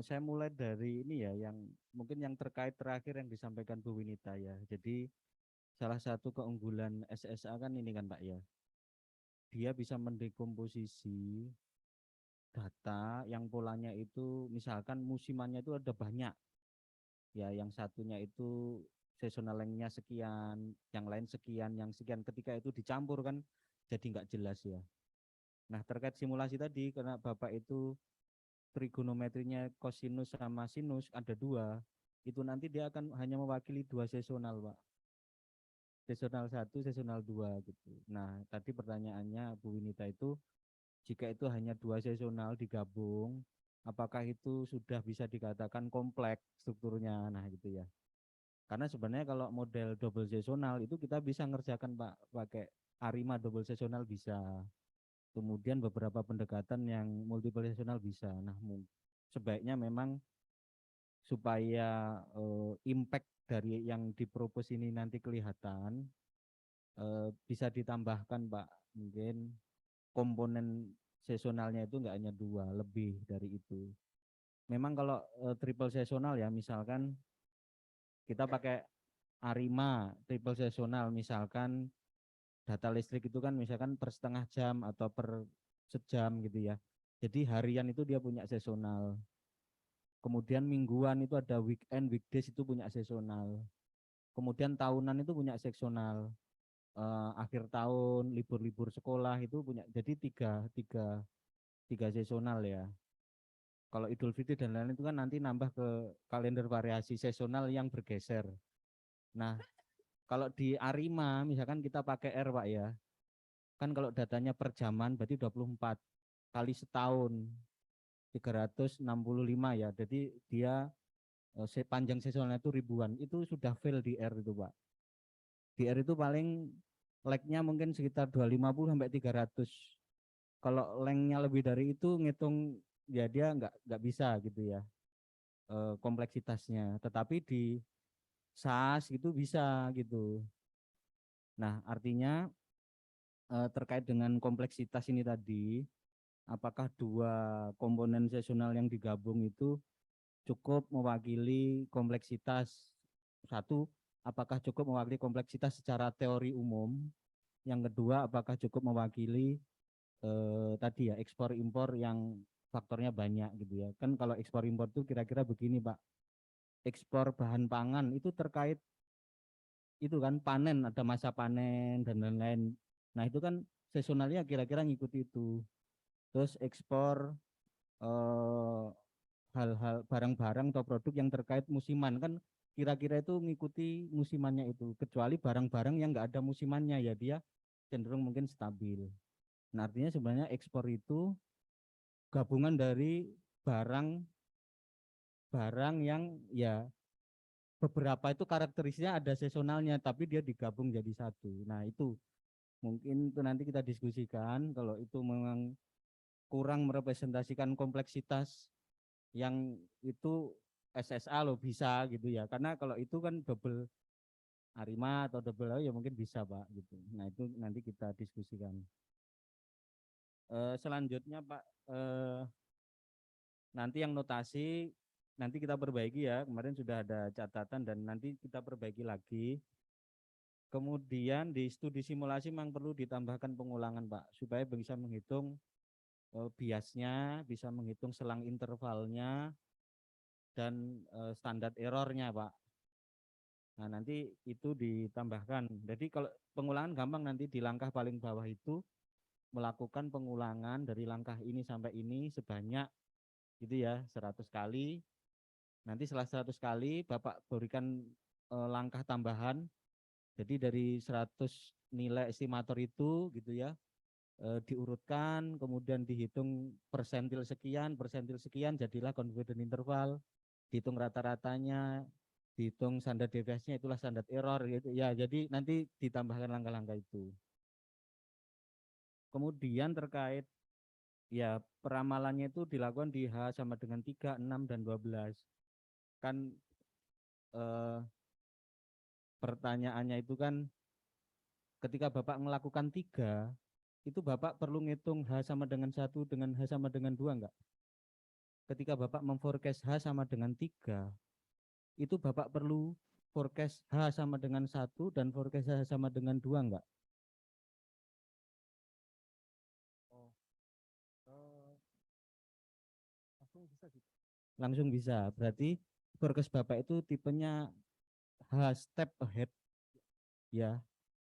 Saya mulai dari ini ya, yang mungkin yang terkait terakhir yang disampaikan Bu Winita ya. Jadi salah satu keunggulan SSA kan ini kan Pak ya, dia bisa mendekomposisi data yang polanya itu misalkan musimannya itu ada banyak. Ya, yang satunya itu seasonal length-nya sekian, yang lain sekian, yang sekian. Ketika itu dicampur kan jadi nggak jelas ya. Nah, terkait simulasi tadi, karena Bapak itu trigonometrinya kosinus sama sinus ada 2, itu nanti dia akan hanya mewakili 2 seasonal, Pak. Seasonal 1, seasonal 2 gitu. Nah, tadi pertanyaannya Bu Winita itu, jika itu hanya 2 seasonal digabung, apakah itu sudah bisa dikatakan kompleks strukturnya? Nah, gitu ya. Karena sebenarnya kalau model double seasonal itu kita bisa ngerjakan Pak pakai ARIMA double seasonal bisa. Kemudian beberapa pendekatan yang multiple seasonal bisa. Nah, sebaiknya memang supaya impact dari yang dipropos ini nanti kelihatan, bisa ditambahkan Pak, mungkin komponen seasonalnya itu enggak hanya 2, lebih dari itu. Memang kalau triple seasonal ya, misalkan kita pakai ARIMA triple seasonal, misalkan data listrik itu kan misalkan per setengah jam atau per sejam gitu ya. Jadi harian itu dia punya seasonal. Kemudian mingguan itu ada weekend, weekdays itu punya seasonal. Kemudian tahunan itu punya seasonal. Akhir tahun, libur-libur sekolah itu punya. Jadi tiga seasonal ya. Kalau Idul Fitri dan lain-lain itu kan nanti nambah ke kalender variasi seasonal yang bergeser. Nah, kalau di ARIMA misalkan kita pakai R Pak ya, kan kalau datanya per jaman berarti 24 kali setahun 365 ya, jadi dia panjang seasonalnya itu ribuan, itu sudah fail di R itu Pak. Di R itu paling lag-nya mungkin sekitar 250 sampai 300. Kalau length-nya lebih dari itu ngitung ya dia nggak bisa gitu ya kompleksitasnya. Tetapi di SAS itu bisa gitu. Nah, artinya terkait dengan kompleksitas ini tadi, apakah 2 komponen seasonal yang digabung itu cukup mewakili kompleksitas? Satu, apakah cukup mewakili kompleksitas secara teori umum? Yang kedua, apakah cukup mewakili tadi ya ekspor impor yang faktornya banyak gitu ya. Kan kalau ekspor impor tuh kira-kira begini Pak. Ekspor bahan pangan itu terkait itu kan panen, ada masa panen dan lain-lain. Nah itu kan seasonalnya kira-kira ngikuti itu. Terus ekspor hal-hal barang-barang atau produk yang terkait musiman kan kira-kira itu ngikuti musimannya itu. Kecuali barang-barang yang nggak ada musimannya ya dia cenderung mungkin stabil. Nah artinya sebenarnya ekspor itu gabungan dari barang yang ya beberapa itu karakteristiknya ada seasonalnya tapi dia digabung jadi satu. Nah itu mungkin itu nanti kita diskusikan kalau itu memang kurang merepresentasikan kompleksitas yang itu SSA loh bisa gitu ya. Karena kalau itu kan double Arima atau double ya mungkin bisa Pak gitu. Nah itu nanti kita diskusikan. Selanjutnya Pak nanti yang notasi nanti kita perbaiki ya. Kemarin sudah ada catatan dan nanti kita perbaiki lagi. Kemudian di studi simulasi memang perlu ditambahkan pengulangan Pak supaya bisa menghitung biasnya, bisa menghitung selang intervalnya dan standar errornya Pak. Nah nanti itu ditambahkan. Jadi kalau pengulangan gampang nanti di langkah paling bawah itu melakukan pengulangan dari langkah ini sampai ini sebanyak gitu ya 100 kali. Nanti setelah 100 kali Bapak berikan langkah tambahan. Jadi dari 100 nilai estimator itu gitu ya diurutkan, kemudian dihitung persentil sekian, jadilah confidence interval, dihitung rata-ratanya, dihitung standar deviasinya, itulah standar error gitu ya. Jadi nanti ditambahkan langkah-langkah itu. Kemudian terkait ya peramalannya itu dilakukan di H sama dengan 3, 6, dan 12. Kan pertanyaannya itu kan ketika Bapak melakukan 3, itu Bapak perlu ngitung H sama dengan 1 dengan H sama dengan 2 enggak? Ketika Bapak memforecast H sama dengan 3, itu Bapak perlu forecast H sama dengan 1 dan forecast H sama dengan 2 enggak? Langsung bisa gitu. Langsung bisa. Berarti forecast Bapak itu tipenya H step ahead. Ya,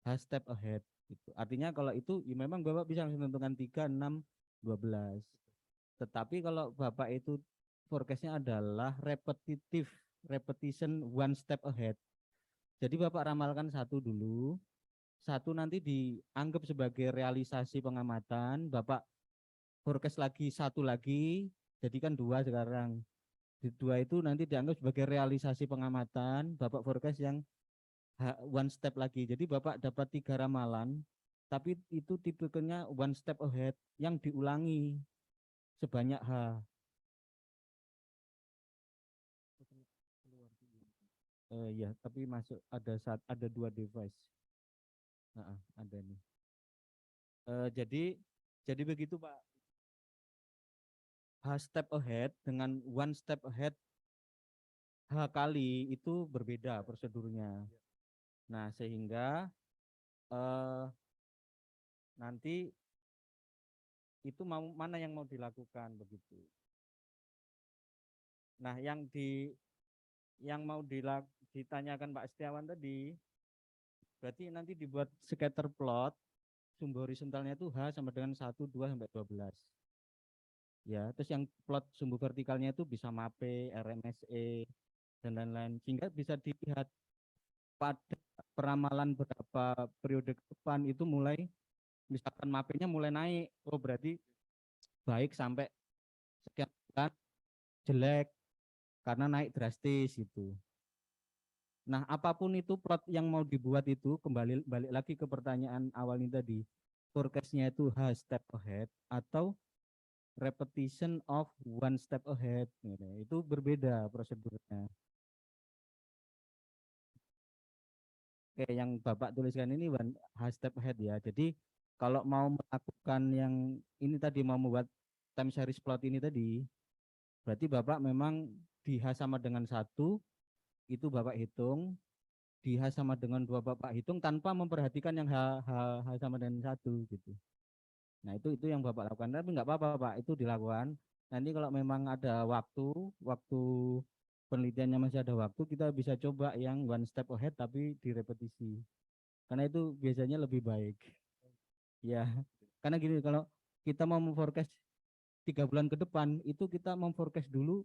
H step ahead. Gitu. Artinya kalau itu ya memang Bapak bisa langsung menentukan 3, 6, 12. Tetapi kalau Bapak itu forecastnya adalah repetition one step ahead. Jadi Bapak ramalkan 1 dulu, 1 nanti dianggap sebagai realisasi pengamatan, Bapak forecast lagi 1 lagi, jadi kan 2 sekarang. Di 2 itu nanti dianggap sebagai realisasi pengamatan, Bapak forecast yang one step lagi. Jadi Bapak dapat 3 ramalan, tapi itu tipenya one step ahead yang diulangi sebanyak H. Ya, tapi masuk ada 2 device. Ada nih. Jadi begitu Pak. H step ahead dengan one step ahead H kali itu berbeda prosedurnya. Nah sehingga nanti itu mana yang mau dilakukan begitu. Nah yang mau ditanyakan Pak Setiawan tadi, berarti nanti dibuat scatter plot, sumbu horizontalnya itu H sama dengan 1, 2, sampai 12. Ya, terus yang plot sumbu vertikalnya itu bisa MAPE, RMSE, dan lain-lain. Sehingga bisa dilihat pada peramalan beberapa periode ke depan itu mulai, misalkan MAPE-nya mulai naik, oh berarti baik sampai sekian bulan, jelek, karena naik drastis itu. Nah, apapun itu plot yang mau dibuat itu, balik lagi ke pertanyaan awal ini tadi, forecast-nya itu H step ahead atau repetition of one step ahead, itu berbeda prosedurnya. Oke, yang Bapak tuliskan ini H step ahead ya. Jadi kalau mau melakukan yang ini tadi, mau membuat time series plot ini tadi, berarti Bapak memang di H sama dengan 1, itu Bapak hitung, di H sama dengan 2 Bapak hitung tanpa memperhatikan yang H sama dengan 1 gitu. Nah itu yang Bapak lakukan, tapi nggak apa-apa Pak, itu dilakukan. Nanti kalau memang ada waktu penelitiannya masih ada waktu, kita bisa coba yang one step ahead tapi direpetisi. Karena itu biasanya lebih baik. Ya, karena gini, kalau kita mau memforecast 3 bulan ke depan, itu kita memforecast dulu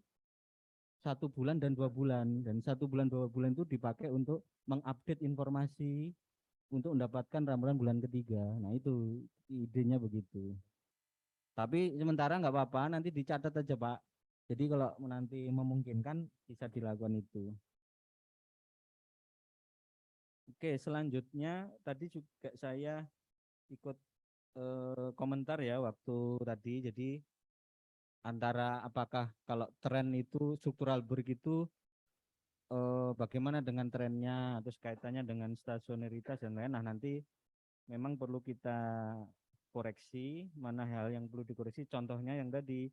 1 bulan dan 2 bulan, dan 1 bulan 2 bulan itu dipakai untuk mengupdate informasi untuk mendapatkan ramalan bulan ketiga. Nah itu idenya begitu. Tapi sementara nggak apa-apa, nanti dicatat aja Pak. Jadi kalau nanti memungkinkan bisa dilakukan itu. Oke, selanjutnya tadi juga saya ikut komentar ya waktu tadi. Jadi antara apakah kalau tren itu struktural break itu bagaimana dengan trennya, terus kaitannya dengan stasionaritas dan lain. Nah nanti memang perlu kita koreksi mana hal yang perlu dikoreksi. Contohnya yang tadi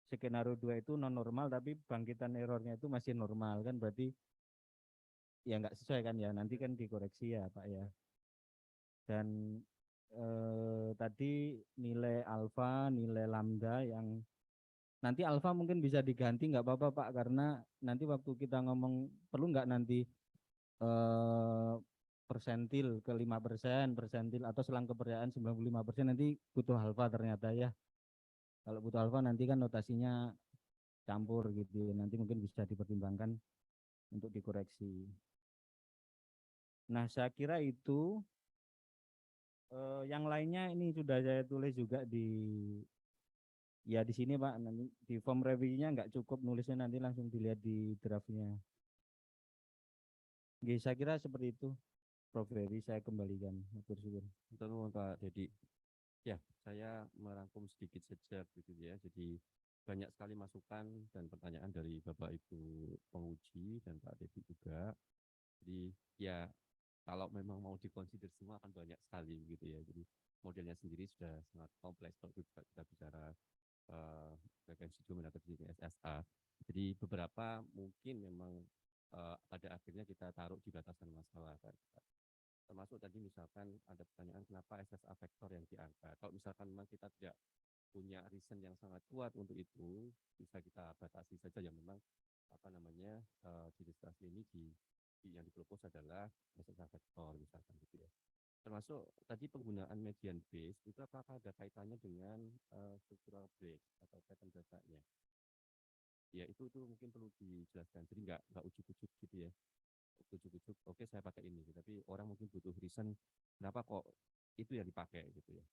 skenario 2 itu non normal tapi bangkitan errornya itu masih normal kan, berarti ya nggak sesuai kan ya, nanti kan dikoreksi ya Pak ya. Dan tadi nilai alfa, nilai lambda yang nanti alfa mungkin bisa diganti nggak apa-apa Pak, karena nanti waktu kita ngomong perlu nggak nanti persentil ke 5%, persentil atau selang kepercayaan 95%, nanti butuh alfa ternyata ya. Kalau butuh alfa nanti kan notasinya campur gitu, nanti mungkin bisa dipertimbangkan untuk dikoreksi. Nah saya kira itu. Yang lainnya ini sudah saya tulis juga di sini Pak, nanti di form review-nya nggak cukup nulisnya, nanti langsung dilihat di draftnya. Oke, saya kira seperti itu Prof. Ferry, saya kembalikan. Syukur. Betul Pak Dedi. Ya, saya merangkum sedikit saja gitu ya. Jadi banyak sekali masukan dan pertanyaan dari Bapak Ibu penguji dan Pak Dedi juga. Jadi ya kalau memang mau dikonsider semua akan banyak sekali gitu ya. Jadi modelnya sendiri sudah sangat kompleks kalau kita bicara frekuensi domain atau SSA. Jadi beberapa mungkin memang pada akhirnya kita taruh di batasan masalah kan. Termasuk tadi misalkan ada pertanyaan kenapa SSA vektor yang diangkat. Kalau misalkan memang kita tidak punya reason yang sangat kuat untuk itu, bisa kita batasi saja yang memang apa namanya di ilustrasi ini yang dipropos adalah SSA vektor misalkan gitu ya. Termasuk tadi penggunaan median base itu apakah ada kaitannya dengan structural break atau pattern datanya? Ya itu mungkin perlu dijelaskan. Jadi nggak ujuk-ujuk gitu ya. Ujuk-ujuk, oke saya pakai ini. Tapi orang mungkin butuh reason kenapa kok itu yang dipakai gitu ya.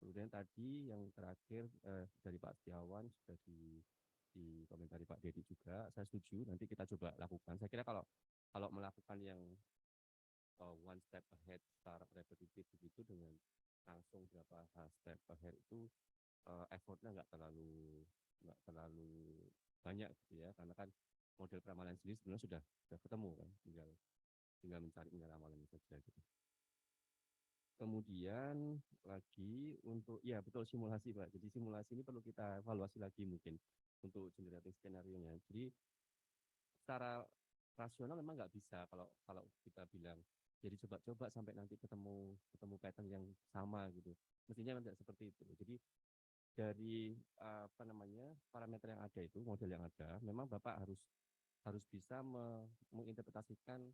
Kemudian tadi yang terakhir dari Pak Setiawan sudah di komentari Pak Dedi juga, saya setuju. Nanti kita coba lakukan. Saya kira kalau melakukan yang one step ahead secara repetitif begitu dengan langsung berapa step ahead itu effortnya nggak terlalu banyak gitu ya, karena kan model peramalan sendiri sebenarnya sudah ketemu kan, tinggal mencari ramalannya saja gitu. Kemudian lagi untuk ya betul simulasi Pak. Jadi simulasi ini perlu kita evaluasi lagi mungkin untuk generating skenario-nya. Jadi secara rasional memang nggak bisa kalau kita bilang jadi coba-coba sampai nanti ketemu pattern yang sama gitu. Mestinya tidak seperti itu. Jadi dari apa namanya parameter yang ada itu, model yang ada, memang Bapak harus bisa menginterpretasikan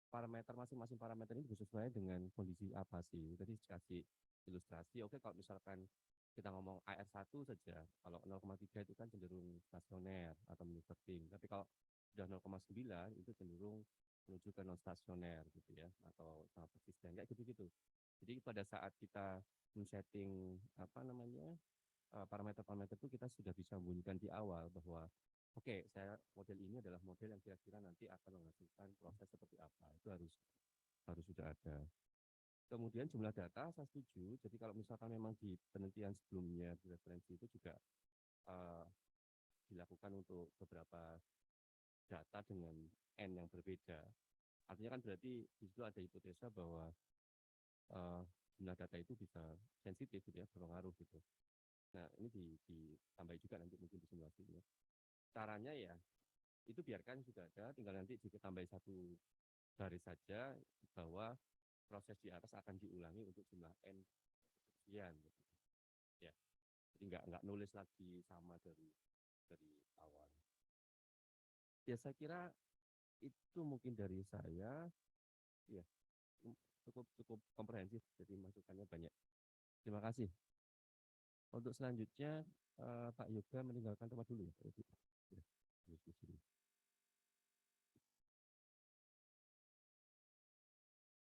parameter masing-masing parameter ini sesuai dengan kondisi apa sih. Tadi dikasih ilustrasi. Oke, kalau misalkan kita ngomong AR1 saja, kalau 0,3 itu kan cenderung stasioner atau moving. Tapi kalau sudah 0,9 itu cenderung menuju ke non stasioner gitu ya, atau sangat persisten kayak gitu-gitu. Jadi pada saat kita men-setting apa namanya parameter-parameter itu kita sudah bisa membunyikan di awal bahwa oke, saya model ini adalah model yang kira-kira nanti akan menghasilkan proses seperti apa. Itu harus sudah ada. Kemudian jumlah data saya setuju. Jadi kalau misalkan memang di penelitian sebelumnya di referensi itu juga dilakukan untuk beberapa data dengan N yang berbeda. Artinya kan berarti di situ ada hipotesa bahwa jumlah data itu bisa sensitif gitu ya, berpengaruh gitu. Nah ini ditambahi juga nanti mungkin di simulasinya. Caranya ya itu biarkan sudah ada, tinggal nanti jika tambah satu garis saja bahwa proses di atas akan diulangi untuk jumlah N sekian gitu. Ya. Jadi nggak nulis lagi sama dari awal. Ya saya kira itu mungkin dari saya, ya cukup komprehensif, jadi masukannya banyak. Terima kasih. Untuk selanjutnya Pak Yoga meninggalkan tempat dulu ya.